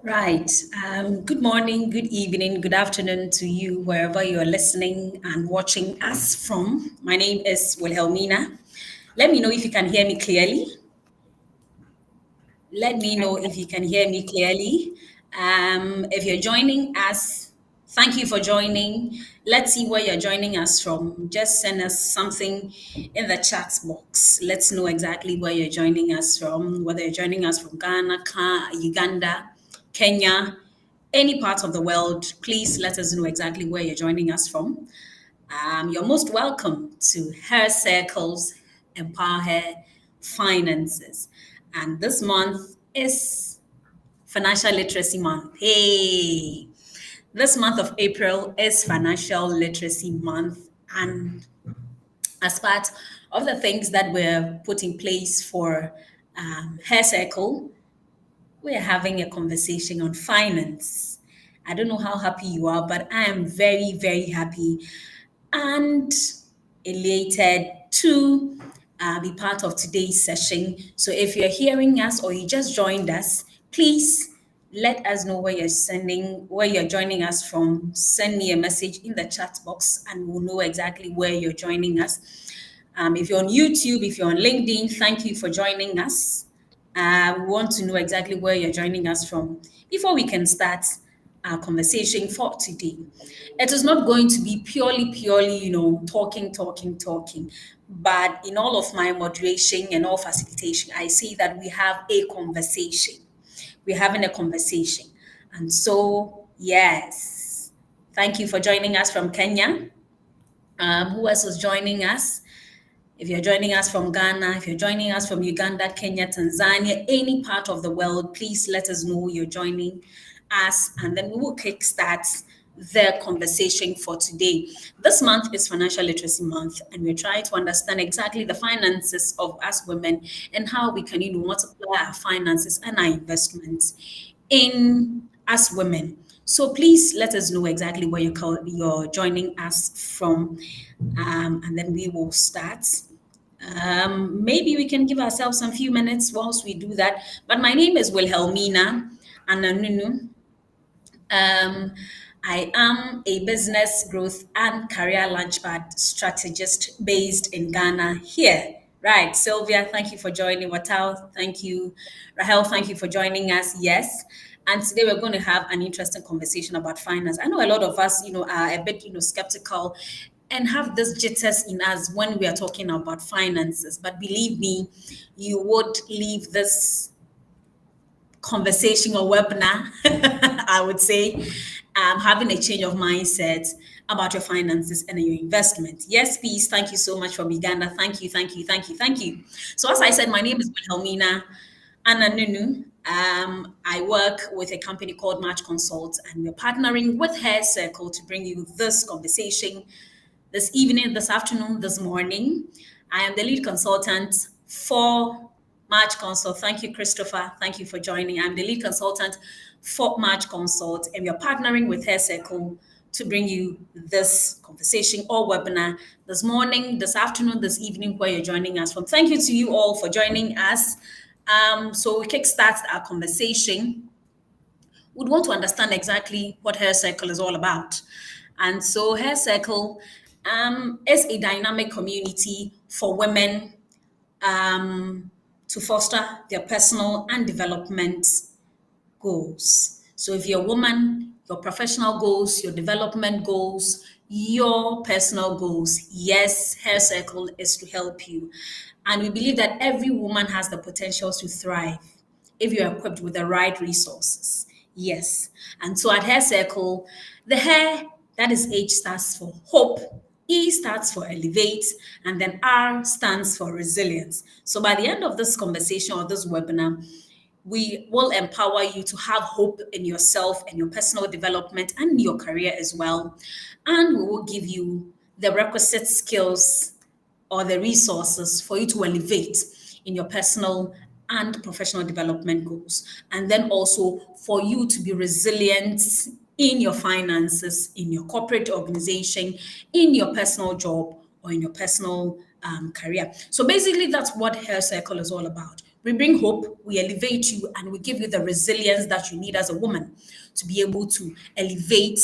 Right. Good morning, good evening, good afternoon to you, wherever you are listening and watching us from. My name is Wilhelmina. Let me know if you can hear me clearly. Let me know if you can hear me clearly. If you're joining us, thank you for joining. Let's see where you're joining us from. Just send us something in the chat box. Let's know exactly where you're joining us from, whether you're joining us from Ghana, Uganda, Kenya, any part of the world. Please let us know exactly where you're joining us from. You're most welcome to Her Circles, Empower Her Finances. And this month is Financial Literacy Month. Hey, this month of April is Financial Literacy Month. And as part of the things that we're put in place for Hair Circle, we're having a conversation on finance. I don't know how happy you are, but I am very, very happy and elated to be part of today's session. So if you're hearing us or you just joined us, please let us know where you're joining us from. Send me a message in the chat box and we'll know exactly where you're joining us. If you're on YouTube, if you're on LinkedIn, thank you for joining us. We want to know exactly where you're joining us from before we can start our conversation for today. It is not going to be purely, talking. But in all of my moderation and all facilitation, I see that we have a conversation. We're having a conversation. And so, yes, thank you for joining us from Kenya. Who else was joining us? If you're joining us from Ghana, if you're joining us from Uganda, Kenya, Tanzania, any part of the world, please let us know you're joining us, and then we will kickstart the conversation for today. This month is Financial Literacy Month, and we're trying to understand exactly the finances of us women and how we can, multiply our finances and our investments in us women. So please let us know exactly where you're joining us from, and then we will start. Maybe we can give ourselves some few minutes whilst we do that. But my name is Wilhelmina Annan-NooNoo. Um, I am a business growth and career launchpad strategist based in Ghana here. Right, Sylvia, thank you for joining. Watal, thank you. Rahel, thank you for joining us. Yes. And today we're going to have an interesting conversation about finance. I know a lot of us, are a bit, skeptical and have this jitters in us when we are talking about finances. But believe me, you would leave this conversation or webinar, I would say, having a change of mindset about your finances and your investment. Yes, please. Thank you so much from Uganda. Thank you, thank you, thank you, thank you. So, as I said, my name is Wilhelmina Annan-NooNoo. I work with a company called Match Consult, and we're partnering with Hair Circle to bring you this conversation this evening, this afternoon, this morning. I am the lead consultant for March Consult. Thank you, Christopher. Thank you for joining. I'm the lead consultant for March Consult, and we are partnering with Hair Circle to bring you this conversation or webinar this morning, this afternoon, this evening, where you're joining us from. Thank you to you all for joining us. So we kickstart our conversation. We'd want to understand exactly what Hair Circle is all about. And so Hair Circle is a dynamic community for women to foster their personal and development goals. So if you're a woman, your professional goals, your development goals, your personal goals, yes, Hair Circle is to help you. And we believe that every woman has the potential to thrive if you're equipped with the right resources. Yes. And so at Hair Circle, the hair, that is H, stands for hope, E stands for elevate, and then R stands for resilience. So by the end of this conversation or this webinar, we will empower you to have hope in yourself and your personal development and your career as well. And we will give you the requisite skills or the resources for you to elevate in your personal and professional development goals. And then also for you to be resilient in your finances, in your corporate organization, in your personal job, or in your personal career. So basically, that's what Hair Circle is all about. We bring hope, we elevate you, and we give you the resilience that you need as a woman to be able to elevate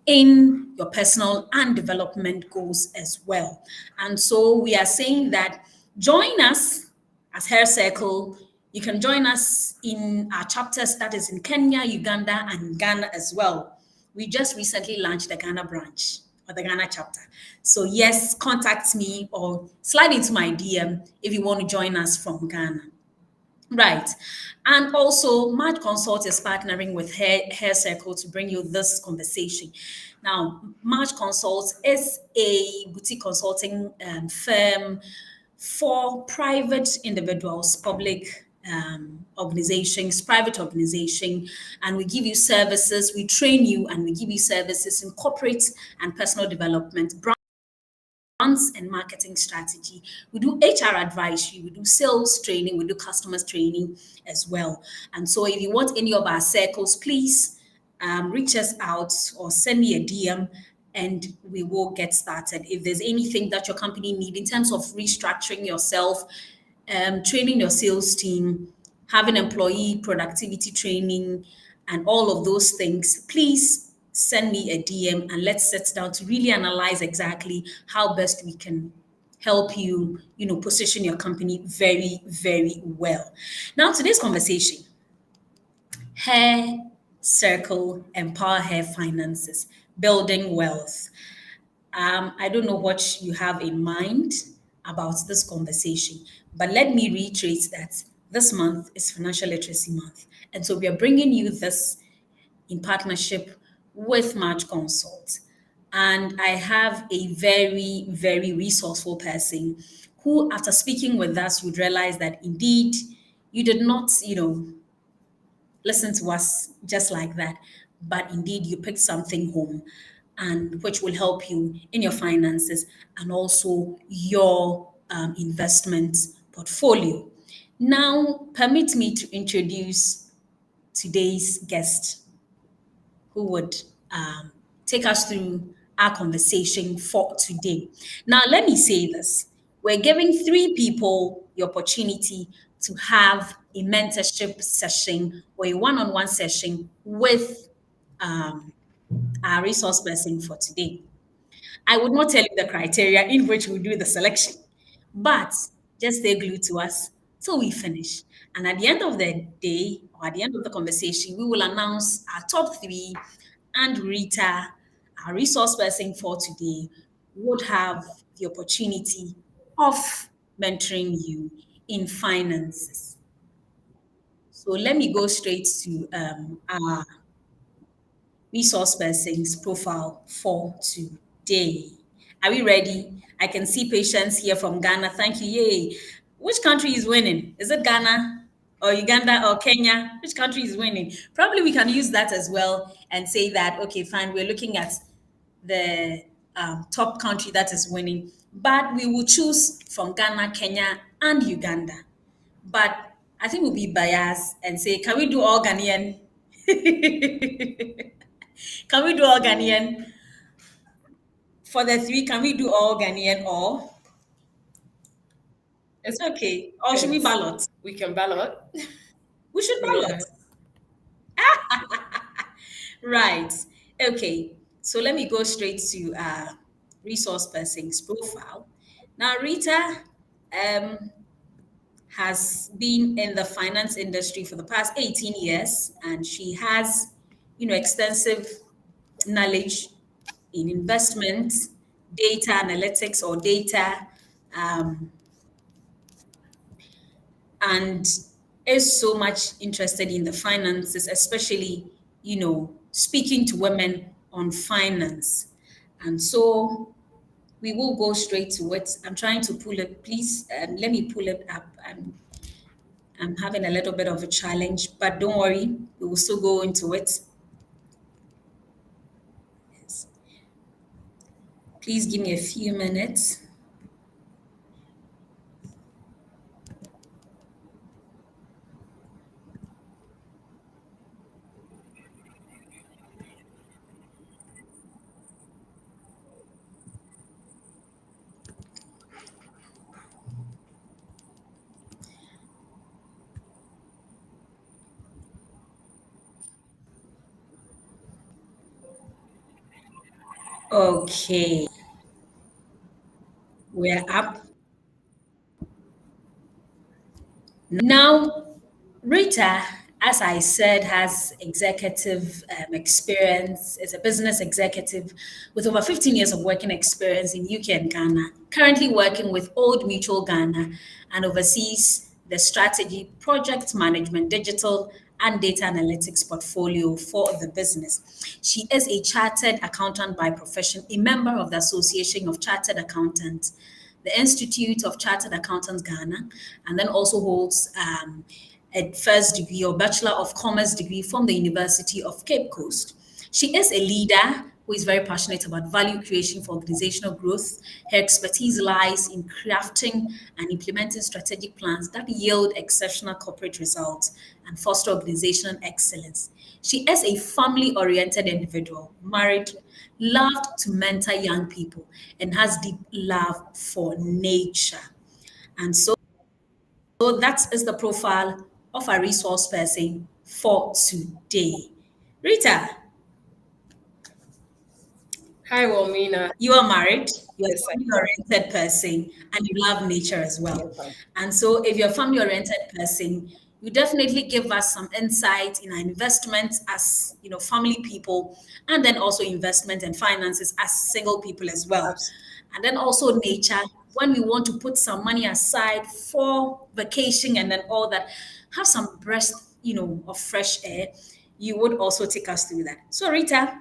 in your personal and development goals as well. And so we are saying that join us as Hair Circle. You can join us in our chapters that is in Kenya, Uganda, and Ghana as well. We just recently launched the Ghana branch or the Ghana chapter. So, yes, contact me or slide into my DM if you want to join us from Ghana. Right. And also, Mad Consult is partnering with Hair Circle to bring you this conversation. Now, Mad Consult is a boutique consulting firm for private individuals, public organizations, private organization, and we give you services, we train you, and we give you services in corporate and personal development, brands and marketing strategy. We do HR advisory, we do sales training, we do customers training as well. And so if you want any of our circles, please reach us out or send me a DM and we will get started. If there's anything that your company need in terms of restructuring yourself, training your sales team, having employee productivity training, and all of those things, please send me a DM and let's sit down to really analyze exactly how best we can help you, position your company very, very well. Now, today's conversation, hair circle, empower hair finances, building wealth. I don't know what you have in mind about this conversation, but let me reiterate that this month is Financial Literacy Month. And so we are bringing you this in partnership with March Consult. And I have a very, very resourceful person who, after speaking with us, would realize that indeed you did not, listen to us just like that, but indeed you picked something home and which will help you in your finances and also your investment portfolio. Now, permit me to introduce today's guest who would um, take us through our conversation for today. Now, let me say this. We're giving 3 people the opportunity to have a mentorship session or a one on one session with um, our resource person for today. I would not tell you the criteria in which we do the selection, but just stay glued to us till we finish. And at the end of the day, or at the end of the conversation, we will announce our top 3, and Rita, our resource person for today, would have the opportunity of mentoring you in finances. So let me go straight to our resource person's profile for today. Are we ready? I can see patients here from Ghana. Thank you. Yay. Which country is winning? Is it Ghana or Uganda or Kenya? Which country is winning? Probably we can use that as well and say that, okay, fine, we're looking at the top country that is winning, but we will choose from Ghana, Kenya, and Uganda. But I think we'll be biased and say, can we do all Ghanaian? Can we do all Ghanaian? For the 3, can we do all Ghanaian or? It's okay. Or should we It's ballot? we can ballot. We should ballot. Yeah. Right. Okay. So let me go straight to resource person's profile. Now, Rita um, has been in the finance industry for the past 18 years, and she has, extensive knowledge in investment, data analytics or data, um, and is so much interested in the finances, especially, speaking to women on finance. And so we will go straight to it. I'm trying to pull it, please. Let me pull it up. I'm having a little bit of a challenge, but don't worry, we will still go into it. Yes. Please give me a few minutes. Okay, we're up. Now, Rita, as I said, has executive experience, is a business executive with over 15 years of working experience in UK and Ghana, currently working with Old Mutual Ghana and oversees the strategy, project management, digital, and data analytics portfolio for the business. She is a chartered accountant by profession, a member of the Association of Chartered Accountants, the Institute of Chartered Accountants Ghana, and then also holds a first degree or Bachelor of Commerce degree from the University of Cape Coast. She is a leader who is very passionate about value creation for organizational growth. Her expertise lies in crafting and implementing strategic plans that yield exceptional corporate results and foster organizational excellence. She is a family oriented individual, married, loved to mentor young people, and has deep love for nature. And so that is the profile of a resource person for today. Rita, Hi, Wilmina. you are married, you're Yes, a family oriented person, and you love nature as well. am. And so, if you're a family oriented person, you definitely give us some insight in our investments as family people, and then also investment and finances as single people as well. Abs- And then also nature, when we want to put some money aside for vacation and then all that, have some breath, of fresh air. You would also take us through that. So, Rita,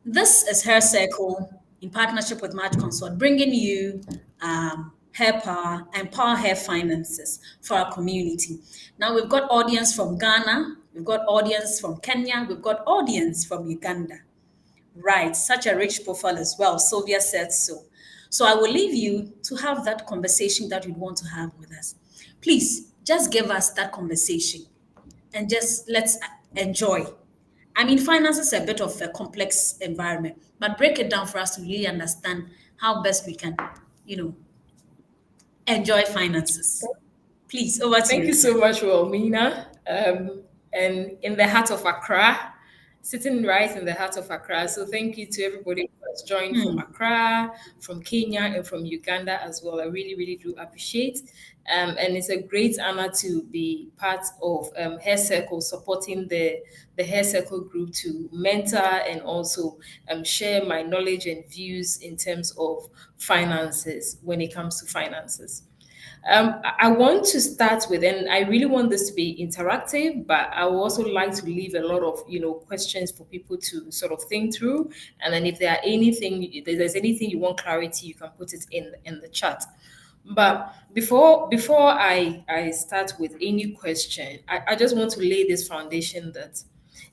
this is Her Circle in partnership with Match Consult, bringing you Hair Power, Empower Hair Finances for our community. Now we've got audience from Ghana, we've got audience from Kenya, we've got audience from Uganda. Right, such a rich profile as well. Sylvia said so. So I will leave you to have that conversation that you'd want to have with us. Please just give us that conversation and just let's enjoy. I mean, finance is a bit of a complex environment, but break it down for us to really understand how best we can, you know, enjoy finances. Please, over to you, Thank you Rita. so much, Wilmina. And in the heart of Accra, sitting right in the heart of Accra. So thank you to everybody who has joined from Hmm. Accra, from Kenya, and from Uganda as well. I really, really do appreciate. And it's a great honor to be part of Hair Circle, supporting the Hair Circle group to mentor and also share my knowledge and views in terms of finances when it comes to finances. I want to start with, and I really want this to be interactive, but I would also like to leave a lot of questions for people to sort of think through. And then if there's anything you want clarity, you can put it in the chat. But before I start with any question, I just want to lay this foundation that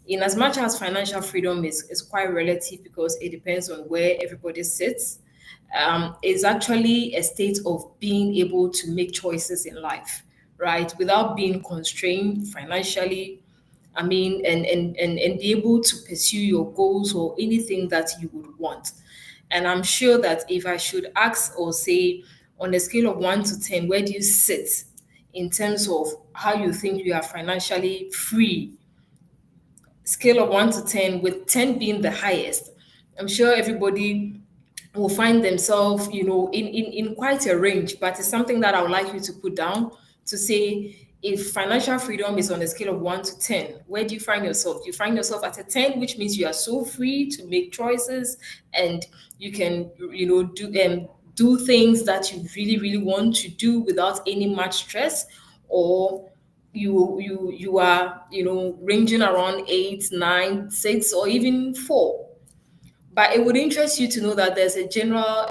in as much as financial freedom is quite relative because it depends on where everybody sits, is actually a state of being able to make choices in life, right? Without being constrained financially, I mean, and be able to pursue your goals or anything that you would want. And I'm sure that if I should ask or say on a scale of 1 to 10, where do you sit in terms of how you think you are financially free? Scale of 1 to 10, with 10 being the highest. I'm sure everybody will find themselves, in quite a range, but it's something that I would like you to put down to say if financial freedom is on a scale of 1 to 10, where do you find yourself? Do you find yourself at a 10, which means you are so free to make choices and you can, do things that you really, really want to do without any much stress, or you are, ranging around 8, 9, 6, or even 4. But it would interest you to know that there's a general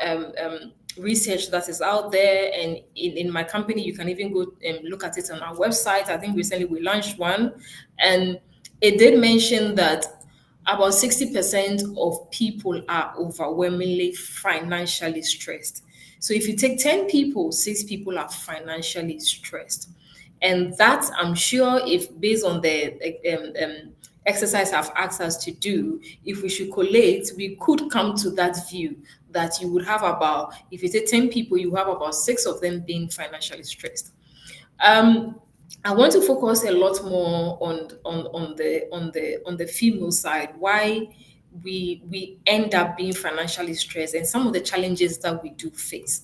research that is out there, and in my company, you can even go and look at it on our website. I think recently we launched one, and it did mention that about 60% of people are overwhelmingly financially stressed. So if you take 10 people, 6 people are financially stressed. And that, I'm sure, if based on the exercise I've asked us to do, if we should collate, we could come to that view that you would have about, if you say 10 people, you have about 6 of them being financially stressed. Um, I want to focus a lot more on the female side. Why? we end up being financially stressed, and some of the challenges that we do face.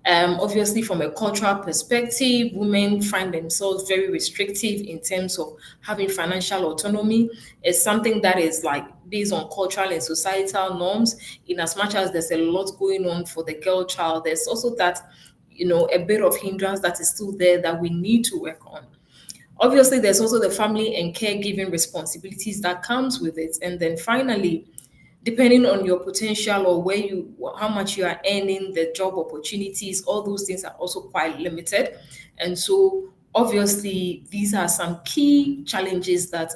Obviously, from a cultural perspective, women find themselves very restrictive in terms of having financial autonomy. It's something that is like based on cultural and societal norms. In as much as there's a lot going on for the girl child, there's also that, a bit of hindrance that is still there that we need to work on. Obviously, there's also the family and caregiving responsibilities that comes with it. And then finally, depending on your potential or how much you are earning, the job opportunities, all those things are also quite limited. And so obviously these are some key challenges that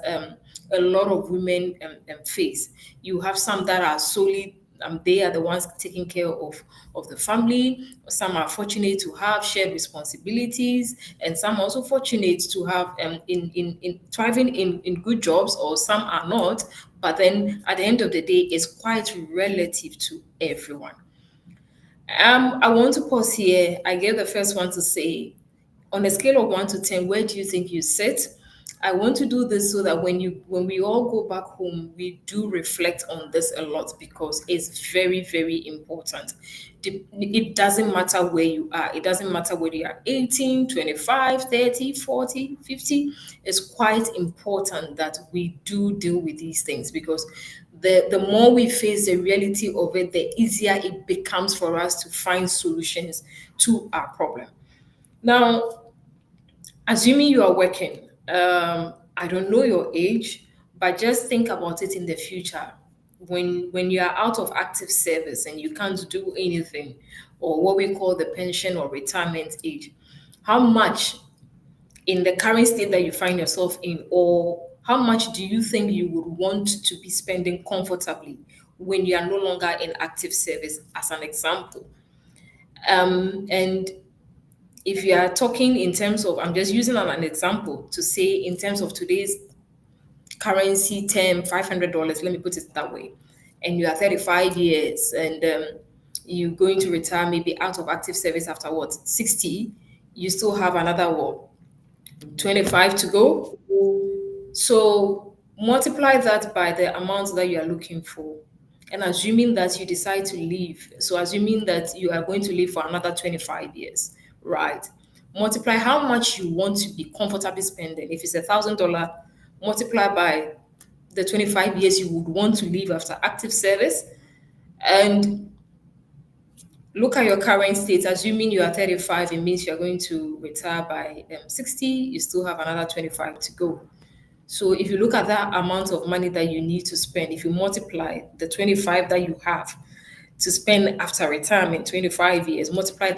a lot of women face. You have some that are solely they are the ones taking care of the family. Some are fortunate to have shared responsibilities, and some are also fortunate to have in thriving in good jobs, or some are not. But then at the end of the day, it's quite relative to everyone. I want to pause here. I gave the first one to say, on a scale of 1 to 10, where do you think you sit? I want to do this so that when we all go back home, we do reflect on this a lot, because it's very, very important. It doesn't matter where you are. It doesn't matter whether you are 18, 25, 30, 40, 50. It's quite important that we do deal with these things, because the more we face the reality of it, the easier it becomes for us to find solutions to our problem. Now, assuming you are working, I don't know your age, but just think about it in the future. When you are out of active service and you can't do anything, or what we call the pension or retirement age, how much in the current state that you find yourself in, or how much do you think you would want to be spending comfortably when you are no longer in active service, as an example? And if you are talking in terms of, I'm just using an example to say in terms of today's currency term, $500, let me put it that way, and you are 35 years, and you're going to retire maybe out of active service after what, 60, you still have another what, 25 to go. So multiply that by the amount that you are looking for. And assuming that you decide to leave, so assuming that you are going to live for another 25 years, right? Multiply how much you want to be comfortably spending. If it's $1,000, multiply by the 25 years you would want to live after active service, and look at your current state. Assuming you are 35, it means you're going to retire by 60, you still have another 25 to go. So if you look at that amount of money that you need to spend, if you multiply the 25 that you have to spend after retirement, 25 years, multiply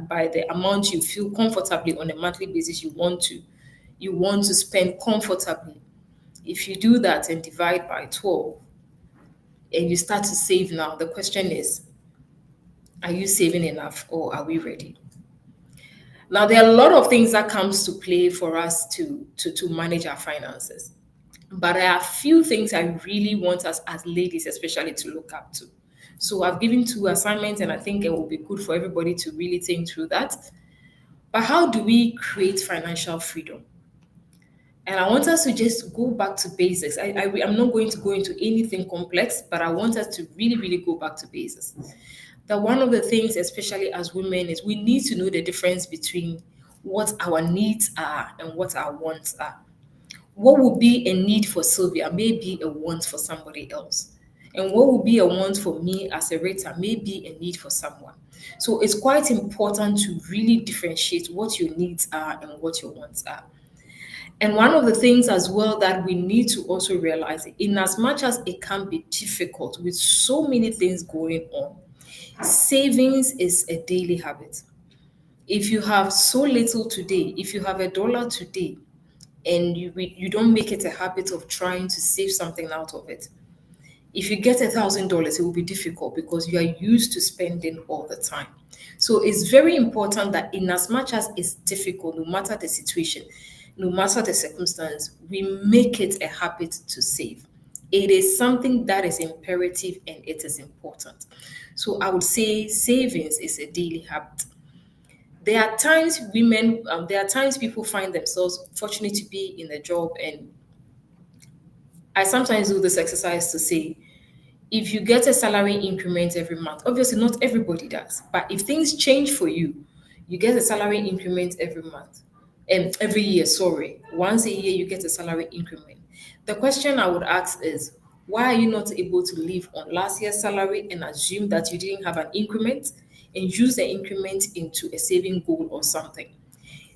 by the amount you feel comfortably on a monthly basis you want to spend comfortably. If you do that and divide by 12 and you start to save now, the question is, are you saving enough, or are we ready? Now, there are a lot of things that comes to play for us to manage our finances. But there are a few things I really want us as ladies, especially, to look up to. So I've given two assignments, and I think it will be good for everybody to really think through that. But how do we create financial freedom? And I want us to just go back to basics. I'm not going to go into anything complex, but I want us to really, really go back to basics. That one of the things, especially as women, is we need to know the difference between what our needs are and what our wants are. What would be a need for Sylvia may be a want for somebody else. And what would be a want for me as a Rita may be a need for someone. So it's quite important to really differentiate what your needs are and what your wants are. And one of the things as well that we need to also realize, in as much as it can be difficult with so many things going on, savings is a daily habit. If you have so little today, if you have $1 today, and you don't make it a habit of trying to save something out of it, if you get $1,000, it will be difficult because you are used to spending all the time. So it's very important that in as much as it's difficult, no matter the situation, no matter the circumstance, we make it a habit to save. It is something that is imperative and it is important. So I would say savings is a daily habit. There are times people find themselves fortunate to be in a job, and I sometimes do this exercise to say, If you get a salary increment every month, obviously not everybody does, but if things change for you, you get a salary increment every month, and every year, sorry, once a year you get a salary increment. The question I would ask is, why are you not able to live on last year's salary and assume that you didn't have an increment and use the increment into a saving goal or something?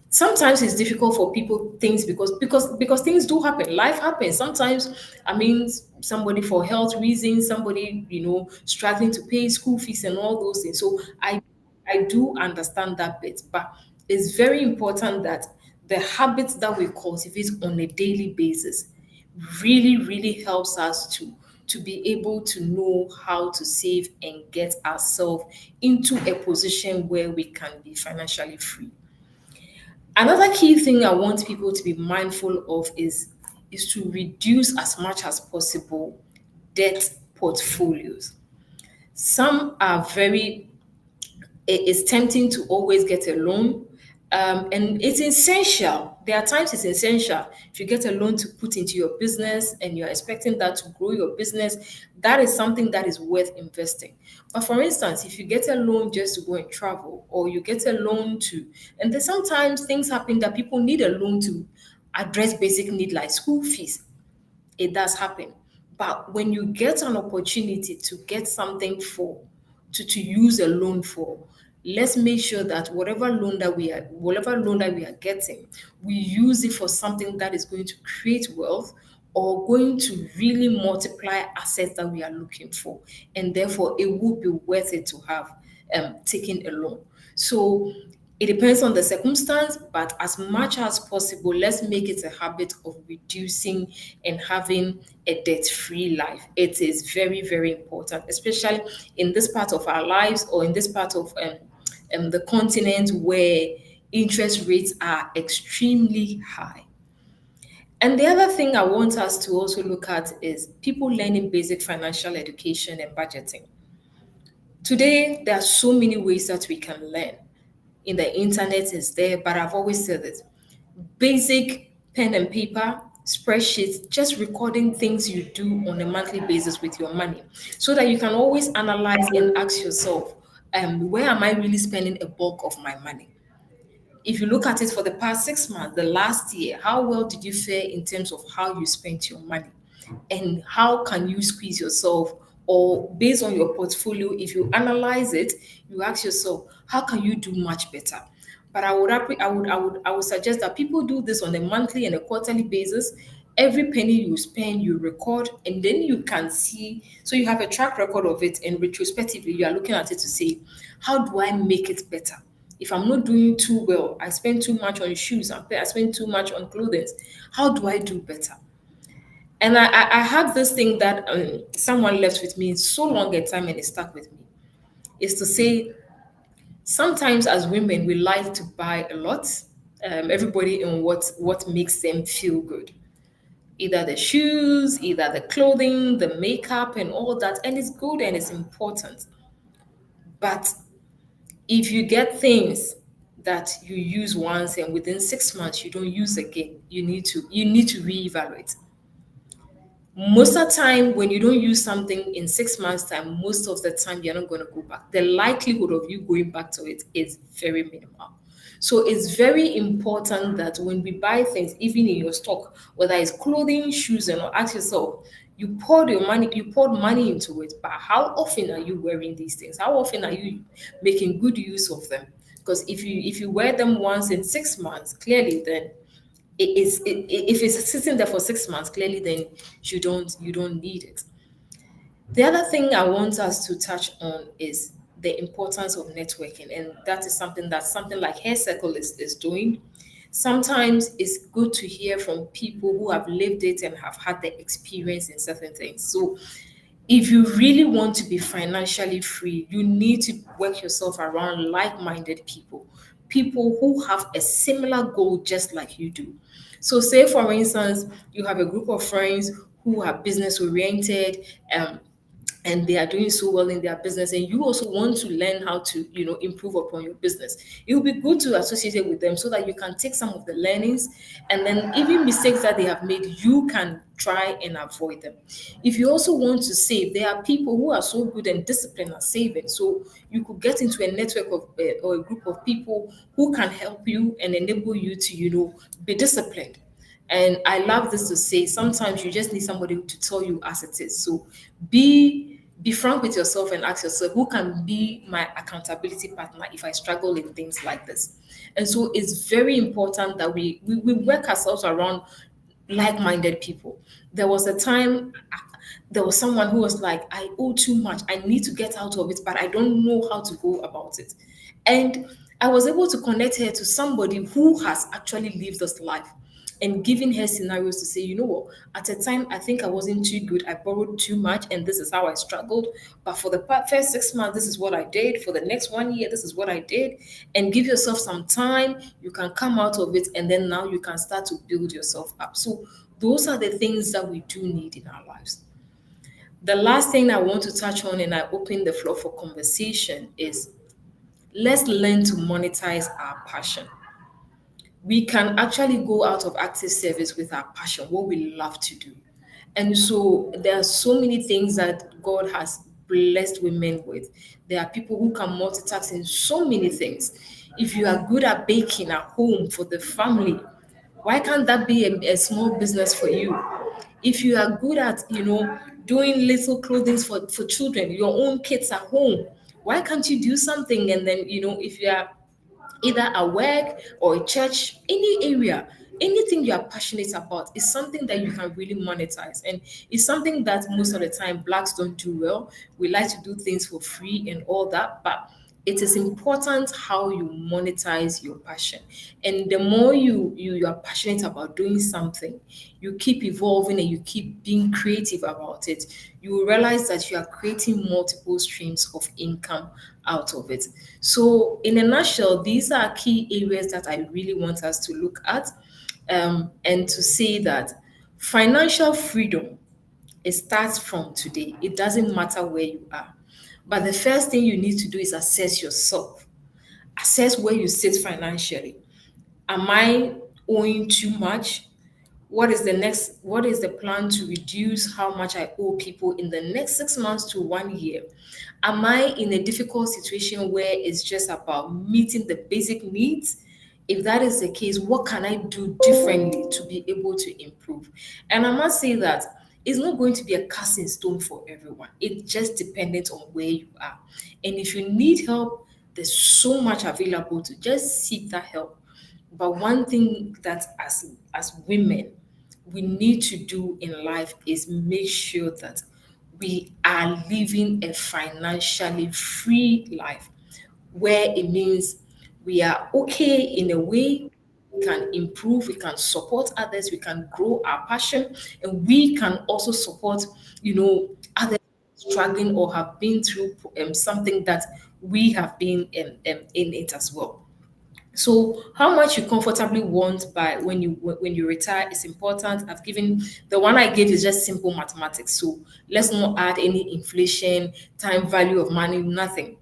Sometimes it's difficult for people things because things do happen, life happens sometimes. I mean, somebody for health reasons, somebody, struggling to pay school fees and all those things. So I do understand that bit, but it's very important that the habits that we cultivate on a daily basis really helps us to be able to know how to save and get ourselves into a position where we can be financially free. Another key thing I want people to be mindful of is to reduce as much as possible debt portfolios. Some are very It's tempting to always get a loan. And it's essential. There are times it's essential. If you get a loan to put into your business and you're expecting that to grow your business, that is something that is worth investing. But for instance, if you get a loan just to go and travel, or you get a loan and then sometimes things happen that people need a loan to address basic need like school fees. It does happen. But when you get an opportunity to get something to use a loan for, let's make sure that whatever loan that we are getting, we use it for something that is going to create wealth or going to really multiply assets that we are looking for. And therefore it would be worth it to have taken a loan. So it depends on the circumstance, but as much as possible, let's make it a habit of reducing and having a debt free life. It is very important, especially in this part of our lives or in this part of the continent where interest rates are extremely high. And the other thing I want us to also look at is people learning basic financial education and budgeting. Today, there are so many ways that we can learn. In the internet is there, but I've always said this: basic pen and paper, spreadsheets, just recording things you do on a monthly basis with your money so that you can always analyze and ask yourself, where am I really spending a bulk of my money? If you look at it for the past 6 months, the last year, how well did you fare in terms of how you spent your money? And how can you squeeze yourself? Or based on your portfolio, if you analyze it, you ask yourself, how can you do much better? But I would suggest that people do this on a monthly and a quarterly basis. Every penny you spend, you record, and then you can see. So you have a track record of it, and retrospectively, you are looking at it to say, how do I make it better? If I'm not doing too well, I spend too much on shoes, I spend too much on clothing. How do I do better? And I had this thing that someone left with me so long a time and it stuck with me. Is to say, sometimes as women, we like to buy a lot. Everybody in what makes them feel good. Either the shoes, either the clothing, the makeup, and all that. And it's good and it's important. But if you get things that you use once and within 6 months you don't use again, you need to reevaluate. Most of the time, when you don't use something in 6 months' time, most of the time you're not going to go back. The likelihood of you going back to it is very minimal. So it's very important that when we buy things, even in your stock, whether it's clothing, shoes, and all, ask yourself, you poured money into it, but how often are you wearing these things? How often are you making good use of them? Because if you wear them once in 6 months, clearly then if it's sitting there for 6 months, clearly then you don't need it. The other thing I want us to touch on is the importance of networking, and that is something like Hair Circle is doing. Sometimes it's good to hear from people who have lived it and have had the experience in certain things. So if you really want to be financially free, you need to work yourself around like minded people, people who have a similar goal just like you do. So, say for instance, you have a group of friends who are business oriented, um, and they are doing so well in their business, and you also want to learn how to improve upon your business, it will be good to associate it with them so that you can take some of the learnings, and then even mistakes that they have made, you can try and avoid them. If you also want to save, there are people who are so good and disciplined at saving, so you could get into a network of or a group of people who can help you and enable you to be disciplined. And I love this to say, sometimes you just need somebody to tell you as it is. So be frank with yourself and ask yourself, who can be my accountability partner if I struggle in things like this? And so it's very important that we work ourselves around like-minded people. There was a time there was someone who was like, I owe too much. I need to get out of it, but I don't know how to go about it. And I was able to connect her to somebody who has actually lived this life and giving her scenarios to say, you know what, at a time I think I wasn't too good. I borrowed too much, and this is how I struggled. But for the first 6 months, this is what I did. For the next 1 year, this is what I did. And give yourself some time. You can come out of it, and then now you can start to build yourself up. So those are the things that we do need in our lives. The last thing I want to touch on, and I open the floor for conversation, is let's learn to monetize our passion. We can actually go out of active service with our passion, what we love to do. And so there are so many things that God has blessed women with. There are people who can multitask in so many things. If you are good at baking at home for the family, why can't that be a small business for you? If you are good at, doing little clothing for children, your own kids at home, why can't you do something? And then, if you are either at work or at church, any area, anything you are passionate about is something that you can really monetize. And it's something that most of the time blacks don't do well. We like to do things for free and all that, but it is important how you monetize your passion. And the more you are passionate about doing something, you keep evolving and you keep being creative about it, you will realize that you are creating multiple streams of income out of it. So in a nutshell, these are key areas that I really want us to look at, and to say that financial freedom, it starts from today. It doesn't matter where you are. But the first thing you need to do is assess yourself. Assess where you sit financially. Am I owing too much? What is the plan to reduce how much I owe people in the next 6 months to 1 year? Am I in a difficult situation where it's just about meeting the basic needs? If that is the case, what can I do differently to be able to improve? And I must say that it's not going to be a cast in stone for everyone. It's just dependent on where you are. And if you need help, there's so much available to just seek that help. But one thing that as women we need to do in life is make sure that we are living a financially free life, where it means we are okay in a way, we can improve, we can support others, we can grow our passion, and we can also support, others struggling or have been through something that we have been in it as well. So how much you comfortably want by when you retire is important. I've given the one I gave is just simple mathematics. So let's not add any inflation, time value of money, nothing.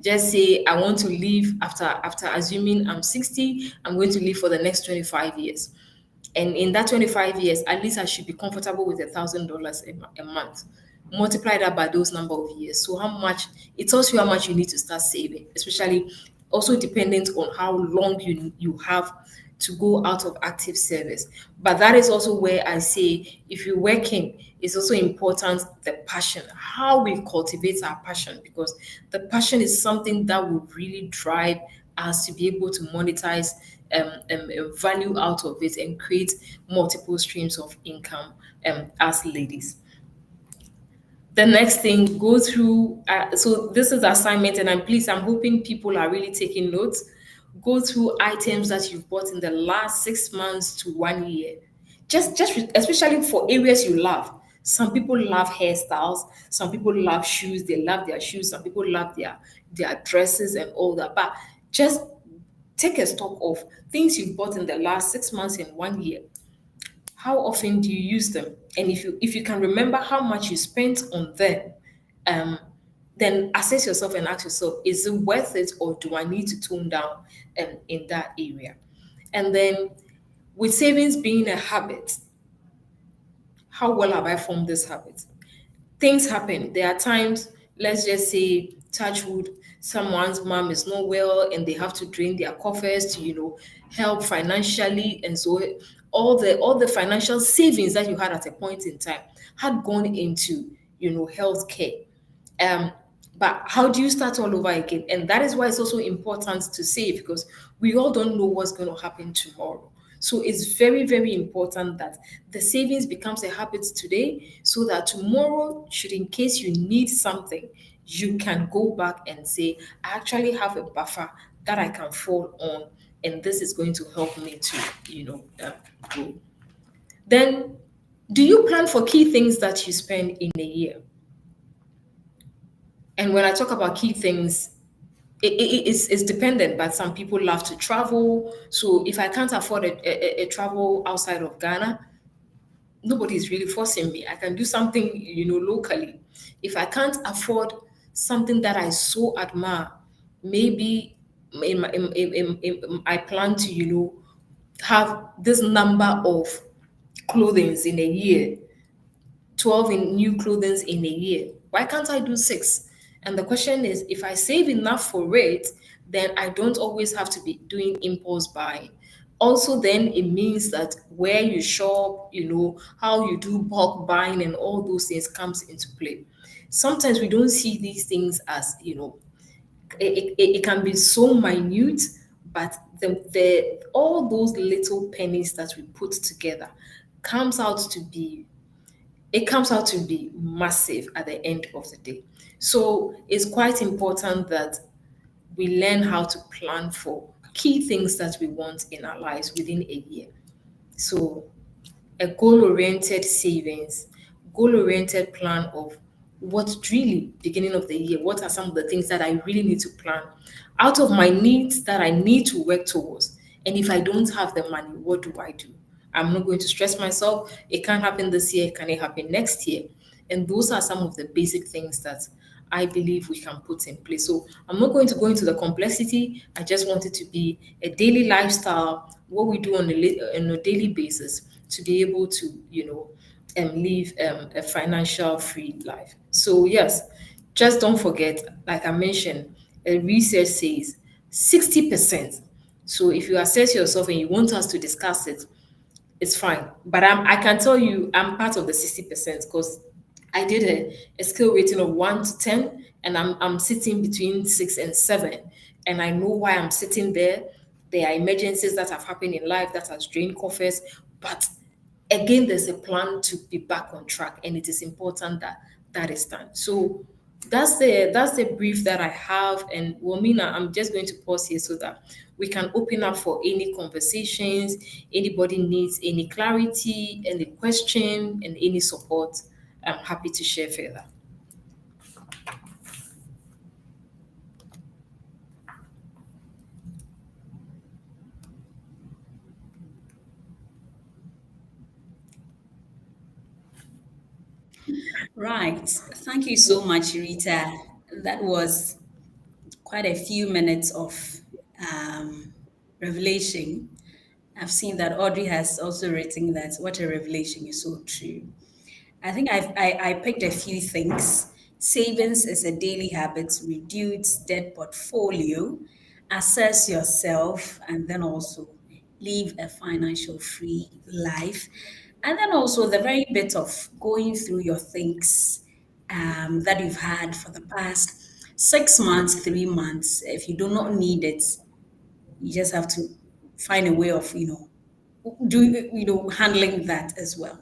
Just say I want to live after assuming I'm 60, I'm going to live for the next 25 years. And in that 25 years, at least I should be comfortable with $1,000 a month. Multiply that by those number of years. So how much it tells you how much you need to start saving, especially also dependent on how long you have to go out of active service. But that is also where I say if you're working, it's also important the passion, how we cultivate our passion, because the passion is something that will really drive us to be able to monetize value out of it and create multiple streams of income as ladies. The next thing, go through. So this is the assignment, and I'm hoping people are really taking notes. Go through items that you've bought in the last 6 months to 1 year. Especially for areas you love. Some people love hairstyles. Some people love shoes. They love their shoes. Some people love their dresses and all that. But just take a stock of things you've bought in the last 6 months and 1 year. How often do you use them? And if you can remember how much you spent on them, um, then assess yourself and ask yourself, is it worth it, or do I need to tone down in that area? And then, with savings being a habit, how well have I formed this habit? Things happen. There are times, let's just say, touch wood, someone's mom is not well and they have to drain their coffers to, help financially. And so all the financial savings that you had at a point in time had gone into, health care. Um, but how do you start all over again? And that is why it's also important to save, because we all don't know what's going to happen tomorrow. So it's very, very important that the savings becomes a habit today, so that tomorrow, should in case you need something, you can go back and say, I actually have a buffer that I can fall on, and this is going to help me to, grow. Then, do you plan for key things that you spend in a year? And when I talk about key things, it's dependent, but some people love to travel. So if I can't afford a travel outside of Ghana, nobody is really forcing me. I can do something, locally. If I can't afford something that I so admire, maybe I plan to, have this number of clothings in a year, 12 in new clothing in a year. Why can't I do six? And the question is, if I save enough for it, then I don't always have to be doing impulse buying. Also, then it means that where you shop, how you do bulk buying and all those things comes into play. Sometimes we don't see these things as, it can be so minute, but the all those little pennies that we put together comes out to be it comes out to be massive at the end of the day. So it's quite important that we learn how to plan for key things that we want in our lives within a year. So a goal-oriented savings, goal-oriented plan of what really beginning of the year, what are some of the things that I really need to plan out of my needs that I need to work towards. And if I don't have the money, what do I do? I'm not going to stress myself. It can't happen this year. Can it happen next year? And those are some of the basic things that I believe we can put in place. So I'm not going to go into the complexity. I just want it to be a daily lifestyle, what we do on a daily basis, to be able to, live a financial free life. So yes, just don't forget, like I mentioned, a research says 60%. So if you assess yourself and you want us to discuss it, it's fine. But I can tell you I'm part of the 60% because I did a skill rating of 1 to 10, and I'm sitting between 6 and 7. And I know why I'm sitting there. There are emergencies that have happened in life that has drained coffers. But again, there's a plan to be back on track, and it is important that that is done. So that's the brief that I have. And Womina, I'm just going to pause here so that we can open up for any conversations. Anybody needs any clarity, any question, and any support, I'm happy to share further. Right. Thank you so much, Rita. That was quite a few minutes of revelation. I've seen that Audrey has also written that what a revelation is so true. I think I picked a few things. Savings is a daily habit, reduce debt portfolio, assess yourself, and then also live a financial free life. And then also the very bit of going through your things that you've had for the past 6 months, 3 months. If you do not need it, you just have to find a way of, handling that as well.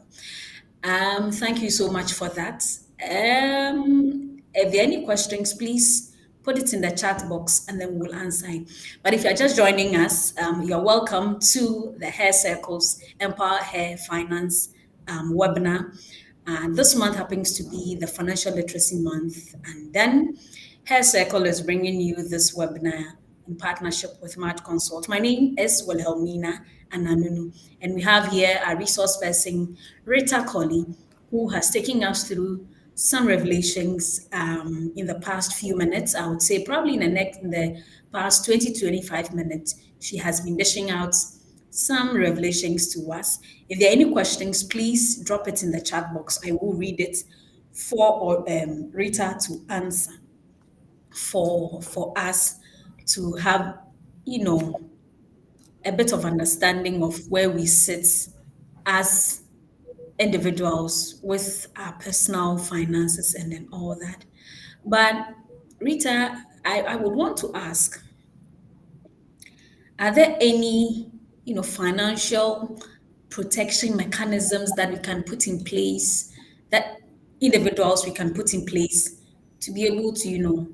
Thank you so much for that. If there are any questions, please put it in the chat box and then we'll answer it. But if you're just joining us, you're welcome to the Hair Circles Empower Hair Finance webinar. And this month happens to be the Financial Literacy Month. And then Hair Circle is bringing you this webinar in partnership with Mart Consult. My name is Wilhelmina Annan-NooNoo, and we have here our resource person, Rita Korley, who has taken us through some revelations in the past few minutes. I would say probably in the past 20 to 25 minutes, she has been dishing out some revelations to us. If there are any questions, please drop it in the chat box. I will read it for Rita to answer, for us to have, you know, a bit of understanding of where we sit as individuals with our personal finances and then all that. But Rita, I would want to ask, are there any, financial protection mechanisms that we can put in place, that individuals we can put in place to be able to,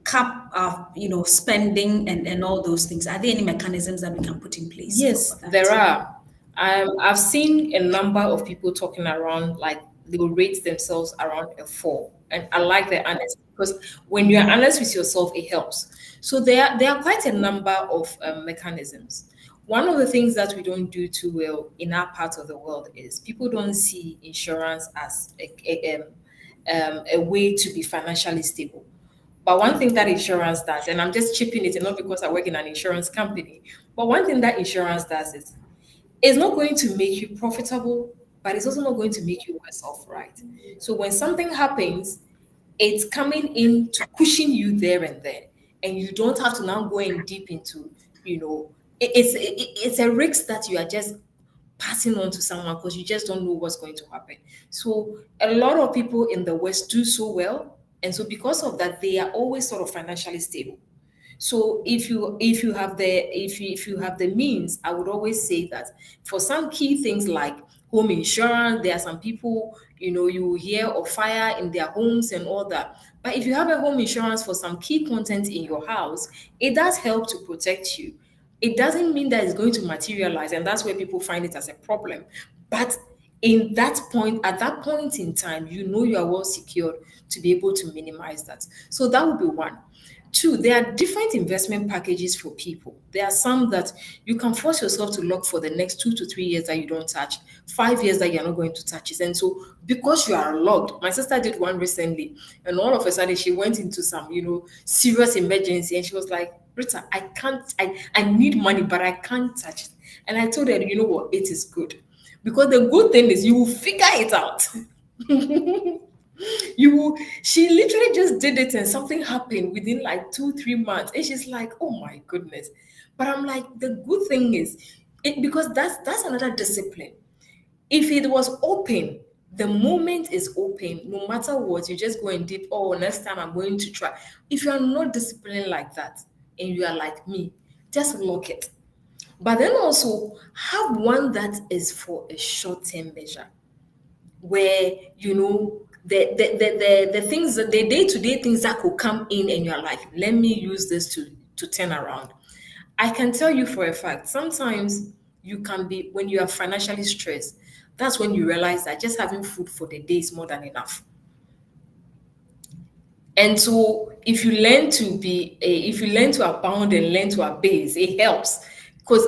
cap our, spending and all those things? Are there any mechanisms that we can put in place for Yes, that? there are. I've seen a number of people talking around like they will rate themselves around a 4, and I like the honesty because when you are honest with yourself, it helps. So there are quite a number of mechanisms. One of the things that we don't do too well in our part of the world is people don't see insurance as a way to be financially stable. But one thing that insurance does, and I'm just chipping it, and not because I work in an insurance company, but one thing that insurance does is it's not going to make you profitable, but it's also not going to make you worse off, right? So when something happens, it's coming in to cushion you there and there, and you don't have to now go in deep into, it's a risk that you are just passing on to someone because you just don't know what's going to happen. So a lot of people in the West do so well, and so because of that, they are always sort of financially stable. So if you have the means, I would always say that for some key things like home insurance, there are some people, you hear of fire in their homes and all that. But if you have a home insurance for some key content in your house, it does help to protect you. It doesn't mean that it's going to materialize, and that's where people find it as a problem. But at that point in time, you are well secured to be able to minimize that. So that would be one. Two, there are different investment packages for people. There are some that you can force yourself to lock for the next 2 to 3 years that you don't touch, 5 years that you're not going to touch it. And so, because you are locked, my sister did one recently, and all of a sudden she went into some, serious emergency, and she was like, Rita, I can't, I need money, but I can't touch it. And I told her, you know what, it is good. Because the good thing is you will figure it out. She literally just did it and something happened within like 2 3 months, and she's like, oh my goodness. But I'm like, the good thing is because that's another discipline. If it was open, the moment is open, no matter what, you just go in deep. Oh, next time I'm going to try. If you are not disciplined like that and you are like me, just lock it. But then also have one that is for a short-term measure where the things that the day-to-day things that could come in and you're like, let me use this to turn around. I can tell you for a fact, sometimes you can be when you are financially stressed, that's when you realize that just having food for the day is more than enough. And so if you learn to abound and learn to abase, it helps. Because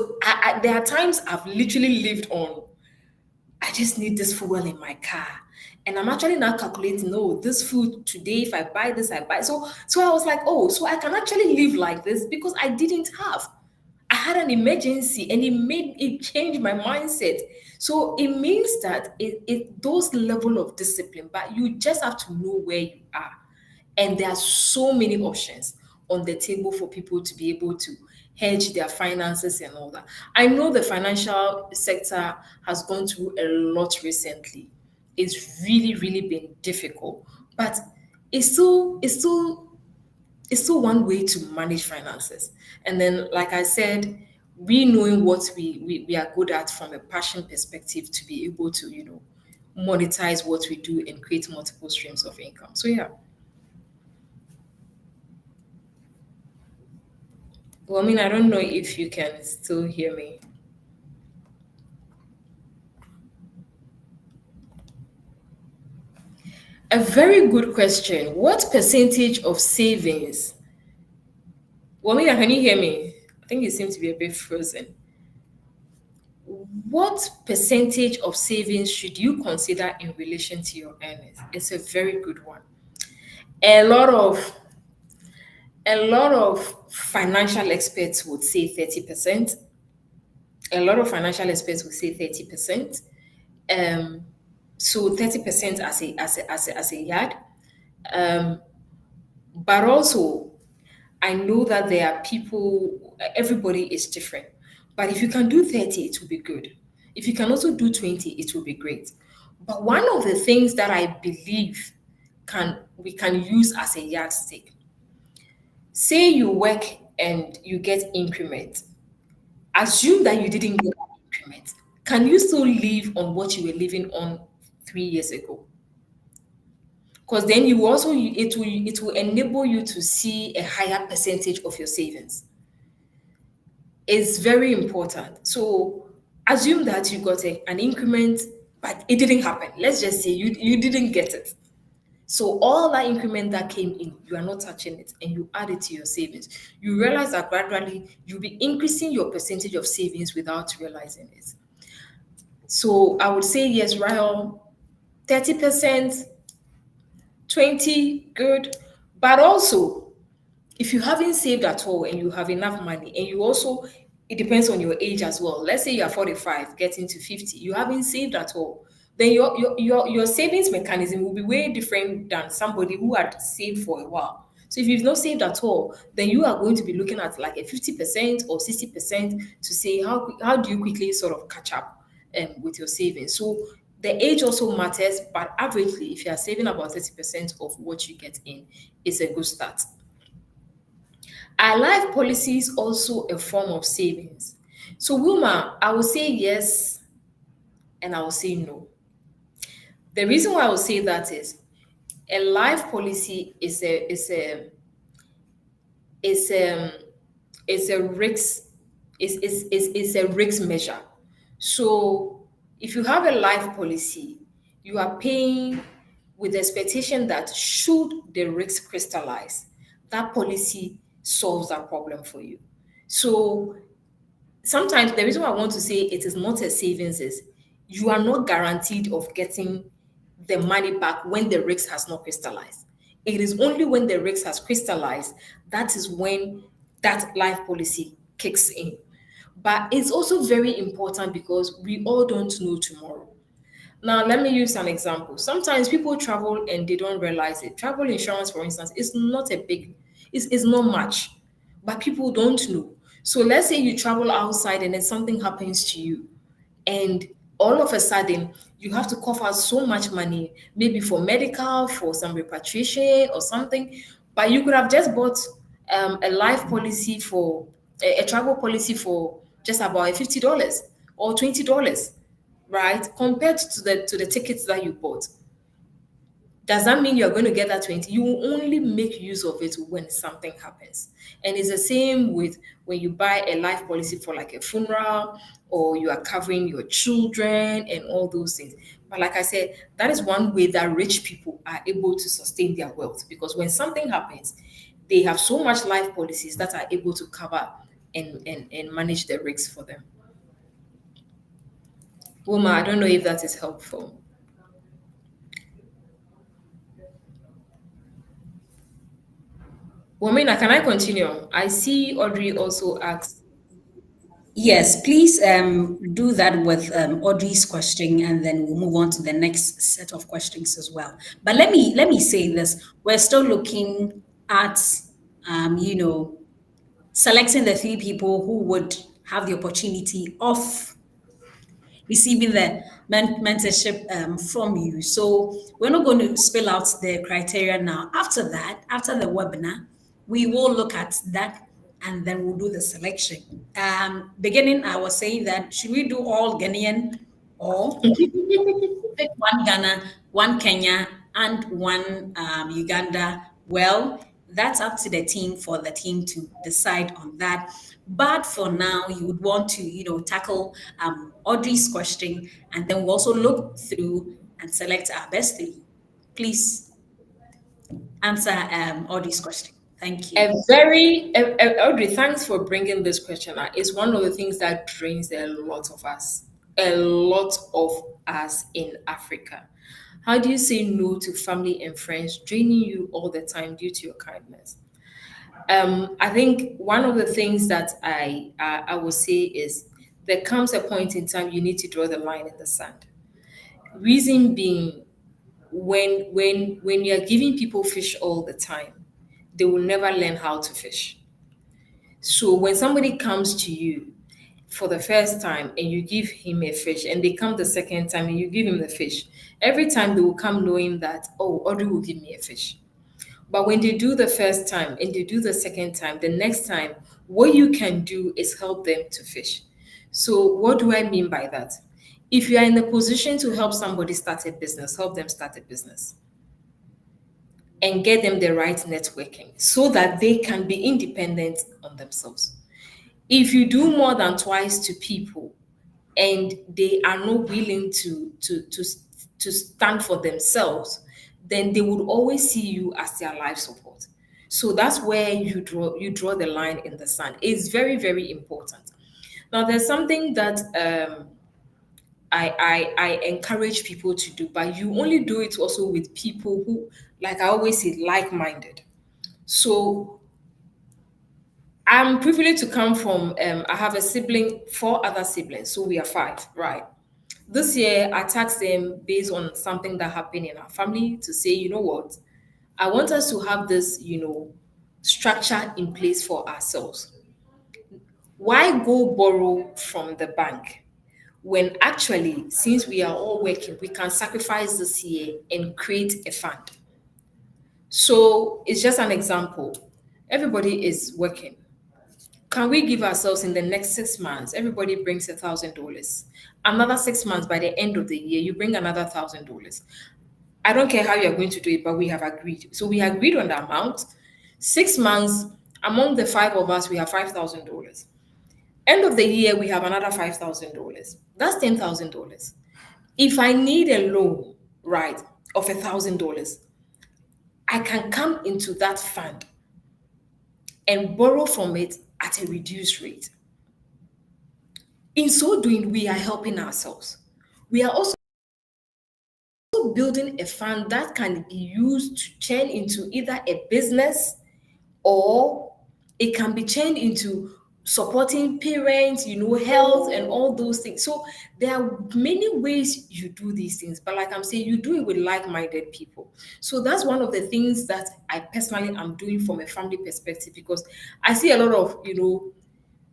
there are times I've literally lived on, I just need this fuel in my car. And I'm actually now calculating, oh, this food today, if I buy this, I buy. So I was like, oh, so I can actually live like this because I didn't have. I had an emergency and it changed my mindset. So it means that it those level of discipline, but you just have to know where you are. And there are so many options on the table for people to be able to hedge their finances and all that. I know the financial sector has gone through a lot recently. It's really, really been difficult, but it's still it's still it's still one way to manage finances. And then, like I said, we knowing what we are good at from a passion perspective to be able to, monetize what we do and create multiple streams of income. So yeah. Well, I mean, I don't know if you can still hear me. A very good question. What percentage of savings? Well, I mean, can you hear me? I think you seem to be a bit frozen. What percentage of savings should you consider in relation to your earnings? It's a very good one. A lot of a lot of financial experts would say 30%. A lot of financial experts would say 30%. Um, so 30% as a yard. Um, but also, I know that there are people, everybody is different. But if you can do 30, it will be good. If you can also do 20, it will be great. But one of the things that I believe we can use as a yardstick, say you work and you get increment. Assume that you didn't get an increment. Can you still live on what you were living on 3 years ago? Because then you also it will enable you to see a higher percentage of your savings. It's very important. So assume that you got an increment, but it didn't happen. Let's just say you didn't get it. So all that increment that came in, you are not touching it and you add it to your savings. You realize that gradually you'll be increasing your percentage of savings without realizing it. So I would say yes, Rahel, 30%, 20, good. But also, if you haven't saved at all and you have enough money, and you also, it depends on your age as well. Let's say you are 45, getting to 50, you haven't saved at all. Then your savings mechanism will be way different than somebody who had saved for a while. So if you've not saved at all, then you are going to be looking at like a 50% or 60% to say how do you quickly sort of catch up with your savings. So the age also matters, but averagely, if you are saving about 30% of what you get in, it's a good start. Are life policies also a form of savings? So, Wilma, I will say yes and I will say no. The reason why I will say that is a life policy is is a risk is a risk measure. So if you have a life policy, you are paying with the expectation that should the risk crystallize, that policy solves that problem for you. So sometimes the reason why I want to say it is not a savings is you are not guaranteed of getting the money back when the risk has not crystallized. It is only when the risk has crystallized that is when that life policy kicks in. But it's also very important because we all don't know tomorrow. Now, let me use an example. Sometimes people travel and they don't realize it. Travel insurance, for instance, is not a big, it's not much, but people don't know. So let's say you travel outside and then something happens to you, and all of a sudden you have to cough out so much money, maybe for medical, for some repatriation or something, but you could have just bought a life policy for a travel policy for just about $50 or $20, right? Compared to the tickets that you bought. Does that mean you're going to get that 20? You will only make use of it when something happens. And it's the same with when you buy a life policy for like a funeral or you are covering your children and all those things. But like I said, that is one way that rich people are able to sustain their wealth because when something happens, they have so much life policies that are able to cover and manage the risks for them. Wilma, I don't know if that is helpful. Womina, can I continue? I see Audrey also asked. Yes, please do that with Audrey's question, and then we'll move on to the next set of questions as well. But let me say this: we're still looking at selecting the three people who would have the opportunity of receiving the mentorship from you. So we're not going to spell out the criteria now. After that, after the webinar, we will look at that and then we'll do the selection. Beginning, I was saying that should we do all Ghanaian or pick one Ghana, one Kenya, and one Uganda? Well, that's up to the team for the team to decide on that. But for now, you would want to, tackle Audrey's question, and then we'll also look through and select our best three. Please answer Audrey's question. Thank you. Audrey, thanks for bringing this question out. It's one of the things that drains a lot of us. a lot of us in Africa. How do you say no to family and friends draining you all the time due to your kindness? I think one of the things that I will say is there comes a point in time you need to draw the line in the sand. Reason being, when you are giving people fish all the time, they will never learn how to fish. So when somebody comes to you for the first time and you give him a fish, and they come the second time and you give him the fish, every time they will come knowing that, oh, Audrey will give me a fish. But when they do the first time and they do the second time, the next time, what you can do is help them to fish. So, what do I mean by that? If you are in a position to help somebody start a business, help them start a business and get them the right networking so that they can be independent on themselves. If you do more than twice to people and they are not willing to stand for themselves, then they would always see you as their life support. So that's where you draw the line in the sand. It's very, very important. Now there's something that I encourage people to do, but you only do it also with people who, like I always say, like-minded. So I'm privileged to come from, I have a sibling, four other siblings, so we are five, right? This year, I tasked them based on something that happened in our family to say, you know what, I want us to have this, structure in place for ourselves. Why go borrow from the bank when actually, since we are all working, we can sacrifice this year and create a fund? So it's just an example. Everybody is working. Can we give ourselves in the next 6 months? Everybody brings $1,000. Another 6 months, by the end of the year, you bring another $1,000. I don't care how you're going to do it, but we have agreed. So we agreed on the amount. 6 months, among the five of us, we have $5,000. End of the year, we have another $5,000. That's $10,000. If I need a loan, right, of $1,000, I can come into that fund and borrow from it at a reduced rate. In so doing, we are helping ourselves. We are also building a fund that can be used to turn into either a business, or it can be turned into supporting parents, health and all those things. So there are many ways you do these things, but like I'm saying, you do it with like-minded people. So that's one of the things that I personally am doing from a family perspective, because I see a lot of,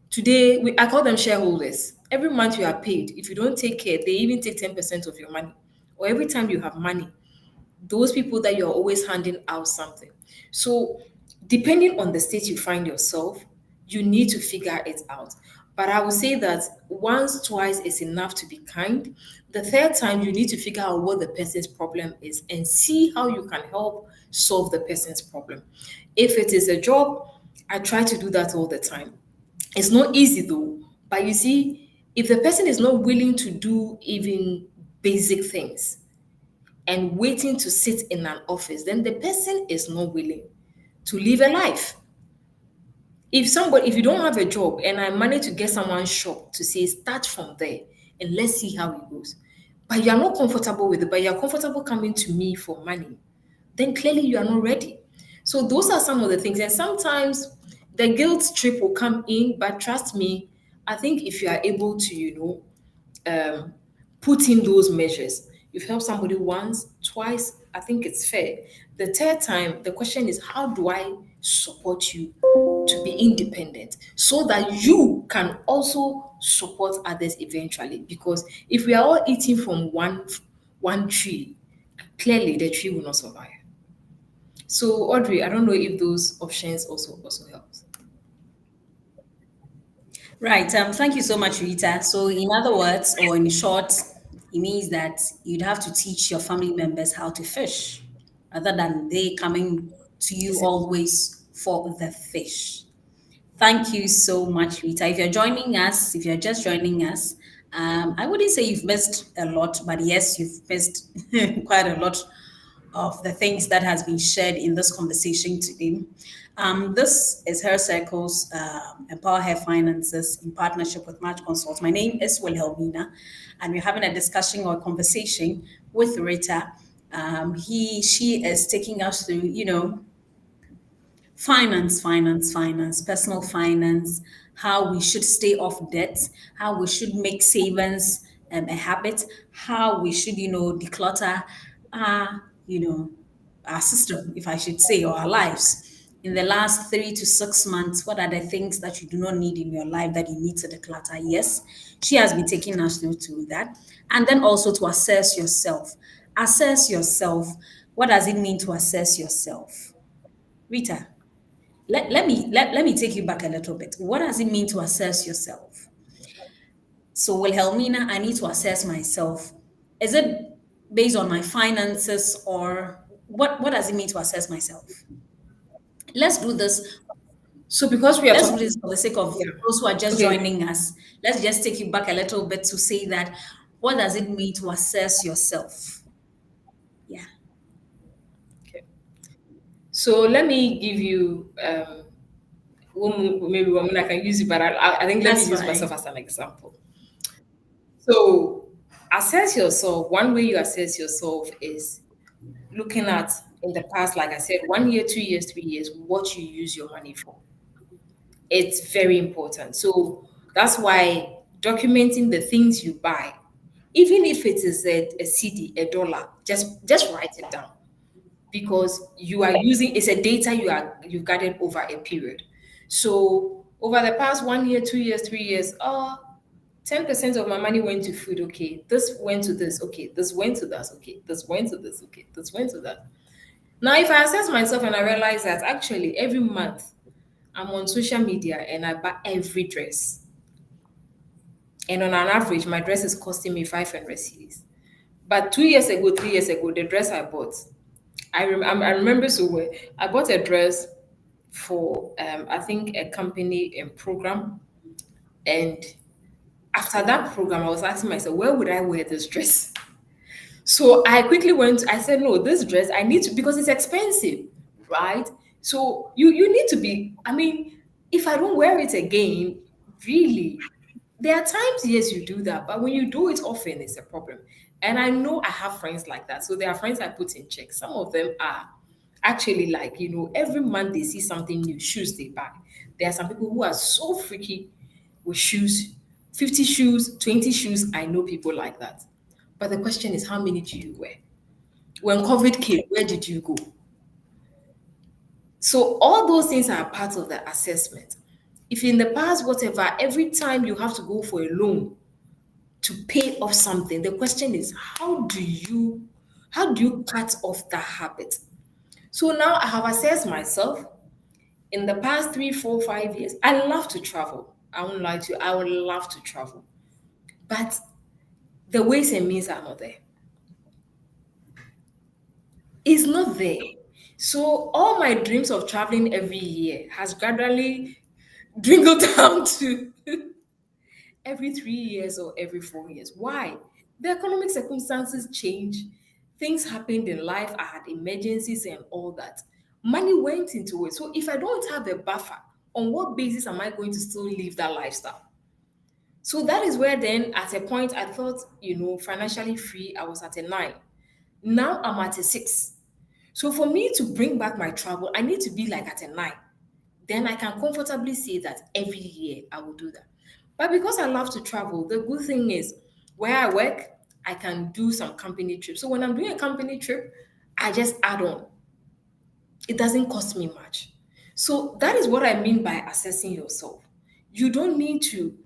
today, I call them shareholders. Every month you are paid. If you don't take care, they even take 10% of your money. Or every time you have money, those people that you're always handing out something. So, depending on the state you find yourself, you need to figure it out. But I would say that once, twice is enough to be kind. The third time, you need to figure out what the person's problem is and see how you can help solve the person's problem. If it is a job, I try to do that all the time. It's not easy though, but you see, if the person is not willing to do even basic things and waiting to sit in an office, then the person is not willing to live a life. If you don't have a job and I manage to get someone's shop to say start from there and let's see how it goes, but you're not comfortable with it, but you're comfortable coming to me for money, then clearly you are not ready. So those are some of the things. And sometimes the guilt trip will come in, but trust me, I think if you are able to, put in those measures, you've helped somebody once, twice, I think it's fair. The third time, the question is, how do I support you to be independent so that you can also support others eventually? Because if we are all eating from one tree, clearly the tree will not survive. So Audrey, I don't know if those options also helps. Right. Thank you so much, Rita. So, in other words, or in short, it means that you'd have to teach your family members how to fish rather than they coming to you Is it? always for the fish. Thank you so much, Rita. If you're just joining us, I wouldn't say you've missed a lot, but yes, you've missed quite a lot of the things that has been shared in this conversation today. This is Her Circle's Empower Her Finances in partnership with Match Consult. My name is Wilhelmina, and we're having a discussion or a conversation with Rita. She is taking us through, finance, personal finance, how we should stay off debt, how we should make savings a habit, how we should, declutter our, our system, if I should say, or our lives. In the last 3 to 6 months, what are the things that you do not need in your life that you need to declutter? Yes, she has been taking us through to that. And then also to assess yourself. Assess yourself. What does it mean to assess yourself? Rita, let me take you back a little bit. What does it mean to assess yourself? So, Wilhelmina, I need to assess myself. Is it based on my finances, or what does it mean to assess myself? Let's do this. So because we are Let's do talking, this for the sake of yeah. those who are just Okay. joining us. Let's just take you back a little bit to say that what does it mean to assess yourself? Yeah, Okay. So let me give you maybe one I can use it, but I think let me that's use myself fine. as an example. So assess yourself. One way you assess yourself is looking at in the past, like I said, 1 year, 2 years, 3 years, what you use your money for. It's very important. So that's why documenting the things you buy, even if it is a CD, a dollar, just write it down because you are using it's a data you've gathered over a period. So over the past 1 year, 2 years, 3 years, 10% of my money went to food. Okay, this went to this. Okay, this went to that. Okay, this went to this. Okay, this went to that. Now, if I assess myself and I realize that actually every month I'm on social media and I buy every dress, and on an average, my dress is costing me 500 cedis. But 2 years ago, 3 years ago, the dress I bought, I remember so well. I bought a dress for I think a company program, and after that program, I was asking myself, where would I wear this dress? So I quickly went, I said, no, this dress, I need to, because it's expensive, right? So you need to be, I mean, if I don't wear it again, really, there are times, yes, you do that, but when you do it often, it's a problem. And I know I have friends like that. So there are friends I put in check. Some of them are actually like, every month they see something new, shoes they buy. There are some people who are so freaky with shoes, 50 shoes, 20 shoes. I know people like that. But the question is, how many do you wear? When COVID came, where did you go? So all those things are part of the assessment. If in the past, whatever, every time you have to go for a loan to pay off something, the question is, how do you cut off that habit? So now I have assessed myself in the past 3, 4, 5 years. I love to travel. I won't lie to you, I would love to travel. But the ways and means are not there. It's not there. So all my dreams of traveling every year has gradually dwindled down to every 3 years or every 4 years. Why? The economic circumstances change. Things happened in life. I had emergencies and all that. Money went into it. So if I don't have a buffer, on what basis am I going to still live that lifestyle? So that is where then at a point I thought, financially free, I was at a 9. Now I'm at a 6. So for me to bring back my travel, I need to be like at a 9. Then I can comfortably say that every year I will do that. But because I love to travel, the good thing is where I work, I can do some company trips. So when I'm doing a company trip, I just add on. It doesn't cost me much. So that is what I mean by assessing yourself. You don't need to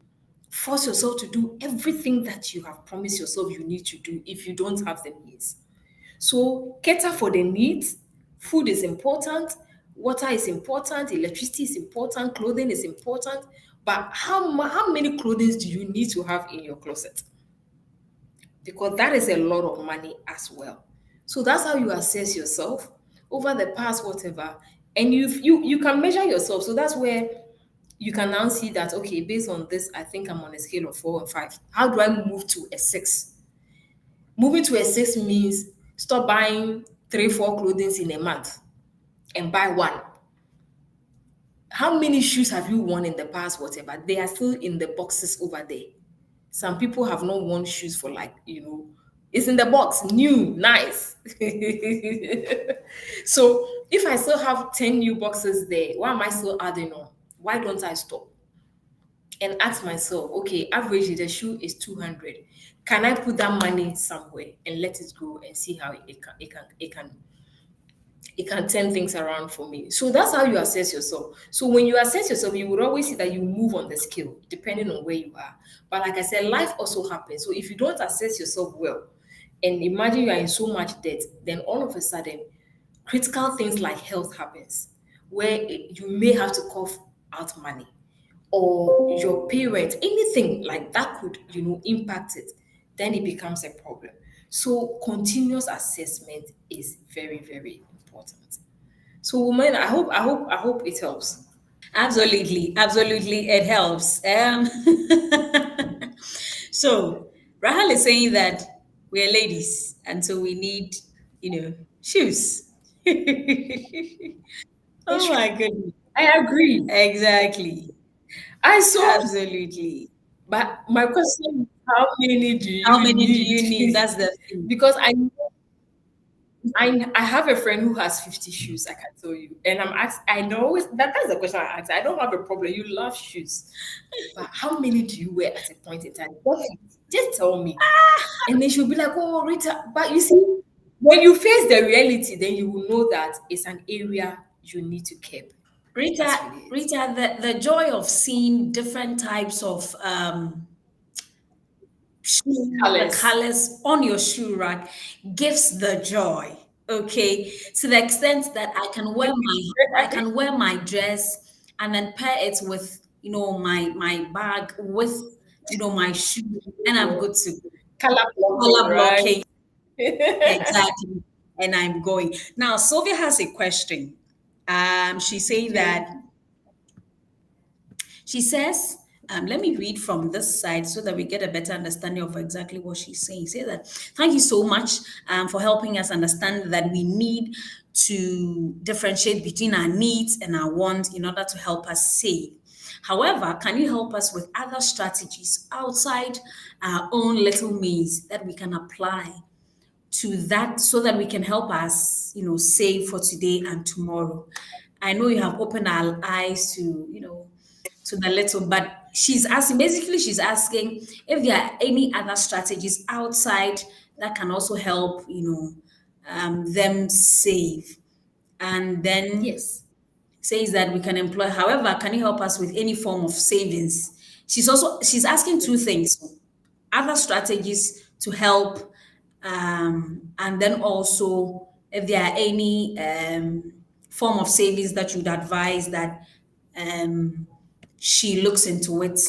force yourself to do everything that you have promised yourself you need to do if you don't have the means. So cater for the needs. Food is important, water is important, electricity is important, clothing is important. But how many clothing do you need to have in your closet? Because that is a lot of money as well. So that's how you assess yourself over the past whatever, and you can measure yourself. So that's where you can now see that okay, based on this, I think I'm on a scale of 4 and 5. How do I move to a 6? Moving to a 6 means stop buying three, four clothings in a month and buy one. How many shoes have you worn in the past? Whatever. They are still in the boxes over there. Some people have not worn shoes for like, it's in the box, new, nice. So if I still have 10 new boxes there, why am I still adding on? Why don't I stop and ask myself, okay, average the shoe is 200. Can I put that money somewhere and let it go and see how it can turn things around for me. So that's how you assess yourself. So when you assess yourself, you would always see that you move on the scale depending on where you are. But like I said, life also happens. So if you don't assess yourself well, and imagine you are in so much debt, then all of a sudden, critical things like health happens, where you may have to cough out money, or your parents, anything like that could, impact it. Then it becomes a problem. So continuous assessment is very, very important. So women, I hope it helps. Absolutely, absolutely, it helps. So Rahel is saying that we're ladies, and so we need, shoes. It's Oh true. my goodness. I agree. Exactly. I so Absolutely. but my question is, how many do How you many do need? you need? That's the thing. Because I have a friend who has 50 shoes, I can tell you. And I'm asked, I know that's the question I ask. I don't have a problem. You love shoes. But how many do you wear at a point in time? Just tell me. And then she'll be like, oh, Rita. But you see, when you face the reality, then you will know that it's an area you need to keep. Rita, That's really it. Rita, the joy of seeing different types of shoe, the Colors. colors on your shoe rack gives the joy. Okay, to the extent that I can wear my dress and then pair it with my bag with my shoe, and I'm good to go. Color blocking, Color right? blocking, exactly, and I'm going now. Sylvia has a question. She's saying Okay. that she says, let me read from this side so that we get a better understanding of exactly what she's saying. Say that, thank you so much for helping us understand that we need to differentiate between our needs and our wants in order to help us save. However, can you help us with other strategies outside our own little means that we can apply to that so that we can help us, save for today and tomorrow? I know you have opened our eyes to the little, but she's asking if there are any other strategies outside that can also help, them save. And then Yes. says that we can employ, however, can you help us with any form of savings? She's asking two things: other strategies to help, and then also if there are any form of savings that you'd advise that um, she looks into it.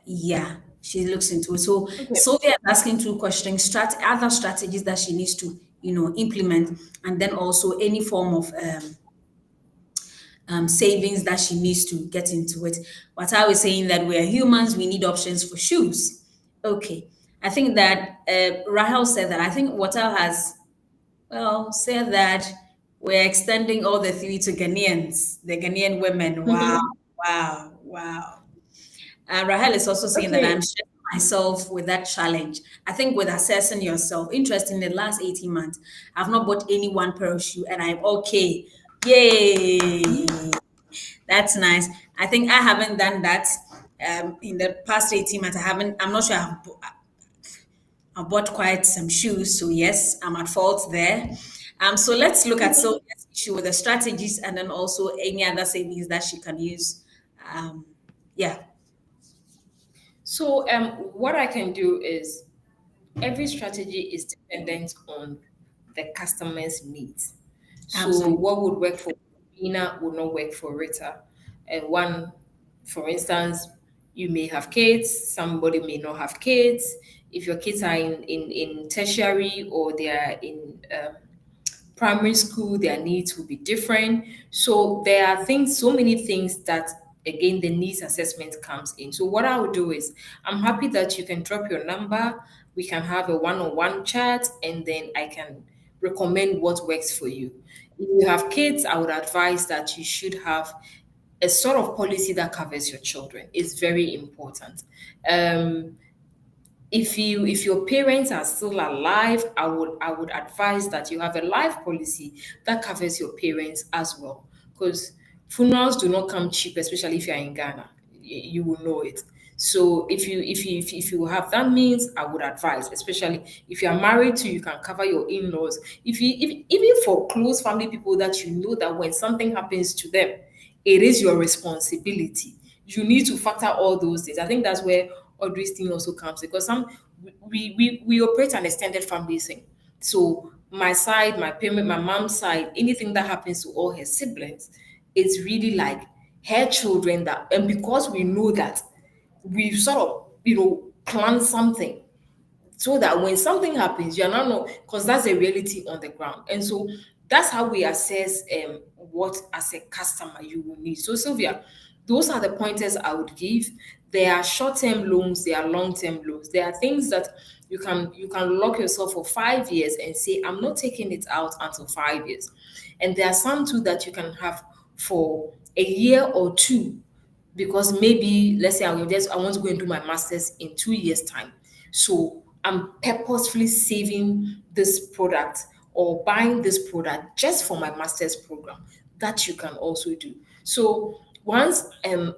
Yeah, she looks into it. So Okay. Sylvia is asking two questions: other strategies that she needs to, implement, and then also any form of savings that she needs to get into it. But I was saying that we are humans, we need options for shoes. Okay. I think that Rahel said that. I think Watel has, well, said that we're extending all the three to Ghanaians, the Ghanaian women. Wow, wow, wow. Rahel is also saying that I'm Okay. stressing myself with that challenge. I think with assessing yourself, interesting, in the last 18 months, I've not bought any one pair of shoe and I'm okay. Yay! That's nice. I think I haven't done that in the past 18 months. I'm not sure I've bought quite some shoes. So, yes, I'm at fault there. So, let's look at Sylvia's issue with the strategies and then also any other savings that she can use. Um, yeah, So what I can do is every strategy is dependent on the customer's needs. So absolutely. what would work for Nina would not work for Rita. And one, for instance, you may have kids, somebody may not have kids. If your kids are in tertiary or they are in primary school, their needs will be different. So there are things, so many things that again the needs assessment comes in. So what I would do is I'm happy that you can drop your number. We can have a one-on-one chat, and then recommend what works for you. If you have kids, I would advise that you should have a sort of policy that covers your children. It's very important. Um, if your parents are still alive, I would advise that you have a life policy that covers your parents as well, because funerals do not come cheap, especially if you're in Ghana. You will know it. So if you have that means, I would advise, especially if you are married to, you can cover your in-laws. If even for close family people that you know that when something happens to them, it is your responsibility. You need to factor all those things. I think that's where all these things also comes, because we operate an extended family thing. So my side, my parent, my mom's side, anything that happens to all her siblings, it's really like her children, that, and because we know that, we sort of, plan something so that when something happens, you're not know, because that's a reality on the ground. And so that's how we assess what as a customer you will need. So Sylvia, those are the pointers I would give. There are short-term loans, there are long-term loans. There are things that you can lock yourself for 5 years and say, I'm not taking it out until 5 years. And there are some too that you can have for a year or two, because maybe let's say I want to go and do my masters in 2 years time, so I'm purposefully saving this product or buying this product just for my master's program. That you can also do. So once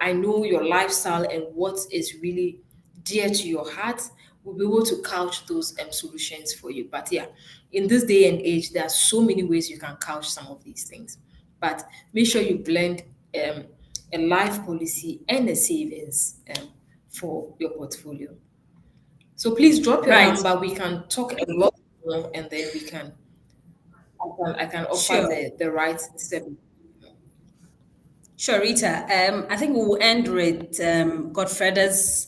I know your lifestyle and what is really dear to your heart, we'll be able to couch those solutions for you. But yeah, in this day and age, there are so many ways you can couch some of these things. But make sure you blend um, a life policy and a savings for your portfolio. So please drop your Right. number. We can talk a lot more, and then I can offer Sure. the right step. Sure, Rita. I think we'll end with Godfreda's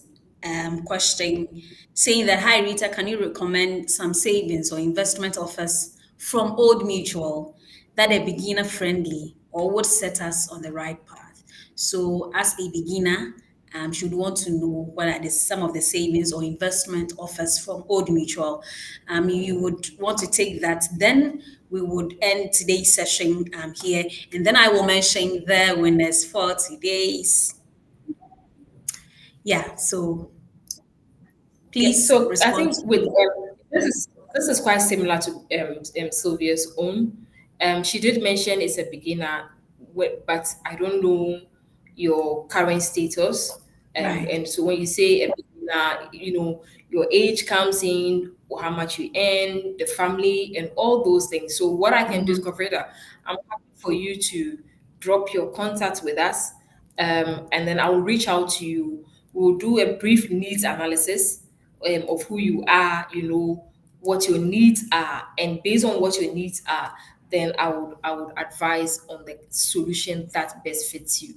question saying that, hi, Rita, can you recommend some savings or investment offers from Old Mutual that are beginner friendly or would set us on the right path? So, as a beginner, should want to know what are some of the savings or investment offers from Old Mutual. You would want to take that. Then we would end today's session here, and then I will mention the winners for today's. Yeah, so Yeah, please so I respond think to with me. this is quite similar to Sylvia's own. She did mention it's a beginner, but I don't know your current status. Right. And so when you say a beginner, your age comes in, or how much you earn, the family, and all those things. So what I can do is, Mhm. Correda, I'm happy for you to drop your contact with us, and then I will reach out to you. We'll do a brief needs analysis of who you are, what your needs are, and based on what your needs are, then I would advise on the solution that best fits you.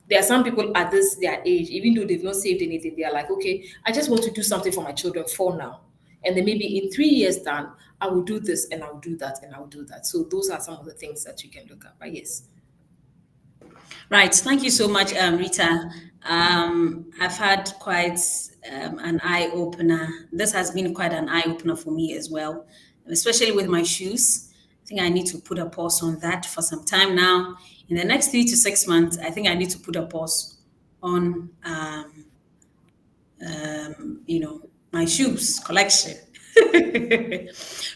There are some people at their age, even though they've not saved anything, they are like, okay, I just want to do something for my children for now. And then maybe in 3 years down, I will do this and I'll do that and I'll do that. So those are some of the things that you can look at. But yes. Right. Thank you so much, Rita. I've had quite an eye opener. This has been quite an eye opener for me as well, especially with my shoes. I think I need to put a pause on that for some time now. In the next 3 to 6 months, I think I need to put a pause on, my shoes collection.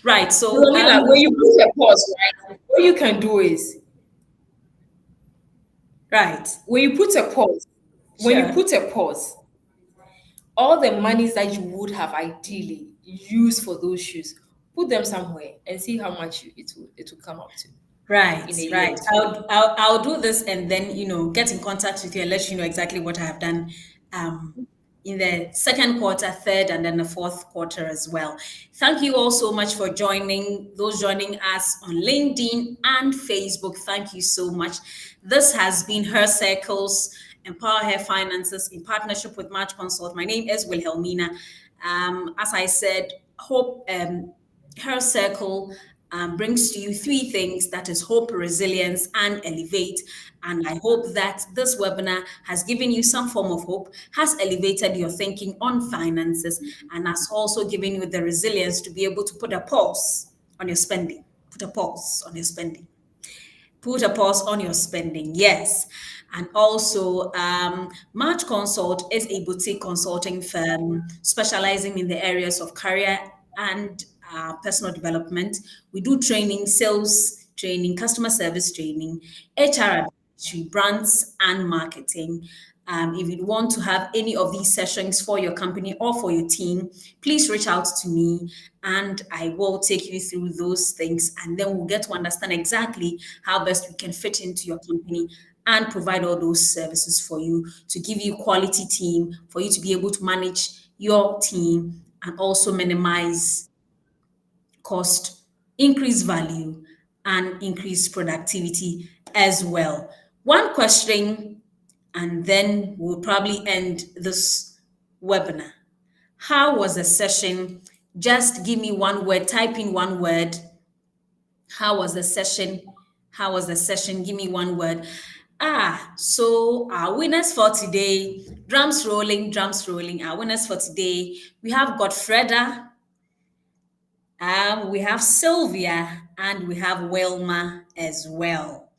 Right. So, Wilhelmina, when you put a pause, right, what you can do is right. when you put a pause, when you Sure. put a pause, all the monies that you would have ideally used for those shoes, put them somewhere and see how much it will come up to Right, in a year right. or two. I'll do this and then get in contact with you and let you know exactly what I have done um, in the second quarter, third, and then the fourth quarter as well. Thank you all so much for joining. Those joining us on LinkedIn and Facebook, thank you so much. This has been Her Circles, Empower Her Finances in partnership with Match Consult. My name is Wilhelmina. As I said, hope Her Circle brings to you three things, that is hope, resilience, and elevate. And I hope that this webinar has given you some form of hope, has elevated your thinking on finances, and has also given you the resilience to be able to put a pause on your spending. Put a pause on your spending. Put a pause on your spending, yes. And also, March Consult is a boutique consulting firm specializing in the areas of career and personal development. We do training, sales training, customer service training, HR advisory, brands, and marketing. If you want to have any of these sessions for your company or for your team, please reach out to me and I will take you through those things. And then we'll get to understand exactly how best we can fit into your company and provide all those services for you to give you quality team, for you to be able to manage your team and also minimize cost, increase value, and increase productivity as well. One question, and then we'll probably end this webinar. How was the session? Just give me one word, type in one word. How was the session? How was the session? Give me one word. So our winners for today, drums rolling, drums rolling. Our winners for today, we have Godfreda, we have Sylvia, and we have Wilma as well.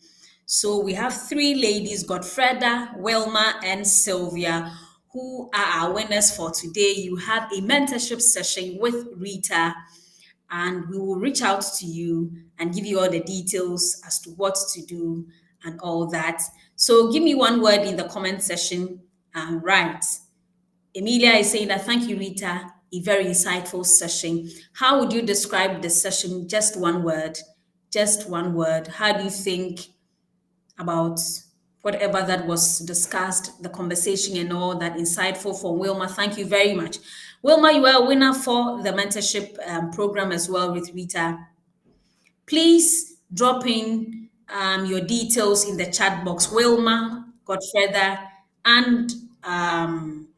So we have three ladies, Godfreda, Wilma, and Sylvia, who are our winners for today. You have a mentorship session with Rita, and we will reach out to you and give you all the details as to what to do and all that. So give me one word in the comment section. Right. Emilia is saying that thank you, Rita. A very insightful session. How would you describe the session? Just one word. Just one word. How do you think about whatever that was discussed, the conversation and all that? Insightful from Wilma. Thank you very much. Wilma, you are a winner for the mentorship program as well with Rita. Please drop in your details in the chat box. Wilma, Godfreda, and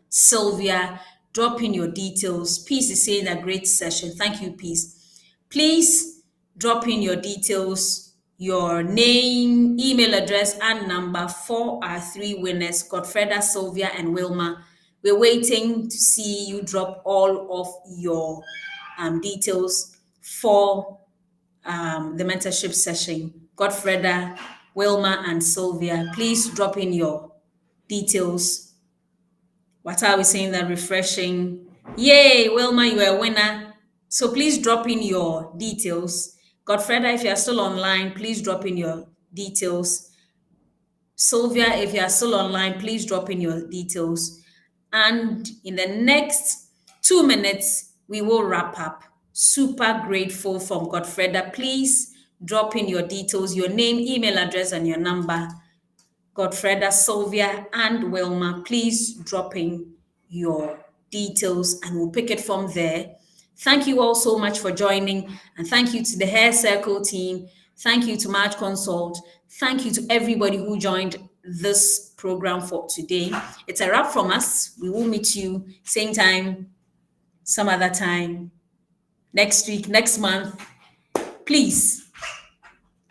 Sylvia, drop in your details. Peace is saying a great session. Thank you, Peace. Please drop in your details, your name, email address, and number for our three winners, Godfreda, Sylvia, and Wilma. We're waiting to see you drop all of your details for the mentorship session. Godfreda, Wilma, and Sylvia, please drop in your details. What are we saying that refreshing? Yay, Wilma, you are a winner. So please drop in your details. Godfreda, if you are still online, please drop in your details. Sylvia, if you are still online, please drop in your details. And in the next 2 minutes, we will wrap up. Super grateful from Godfreda. Please drop in your details, your name, email address, and your number. Godfreda, Sylvia, and Wilma, please drop in your details and we'll pick it from there. Thank you all so much for joining, and thank you to the Hair Circle team. Thank you to March Consult. Thank you to everybody who joined this program for today. It's a wrap from us. We will meet you same time, some other time, next week, next month. Please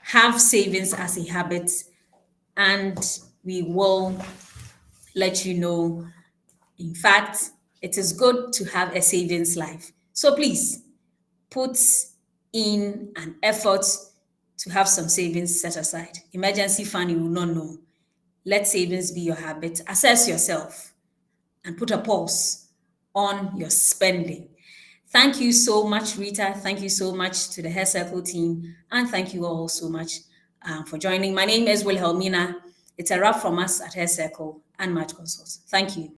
have savings as a habit, and we will let you know. In fact, it is good to have a savings life. So please put in an effort to have some savings set aside. Emergency fund, you will not know. Let savings be your habit. Assess yourself and put a pause on your spending. Thank you so much, Rita. Thank you so much to the Hair Circle team. And thank you all so much for joining. My name is Wilhelmina. It's a wrap from us at Hair Circle and March Consult. Thank you.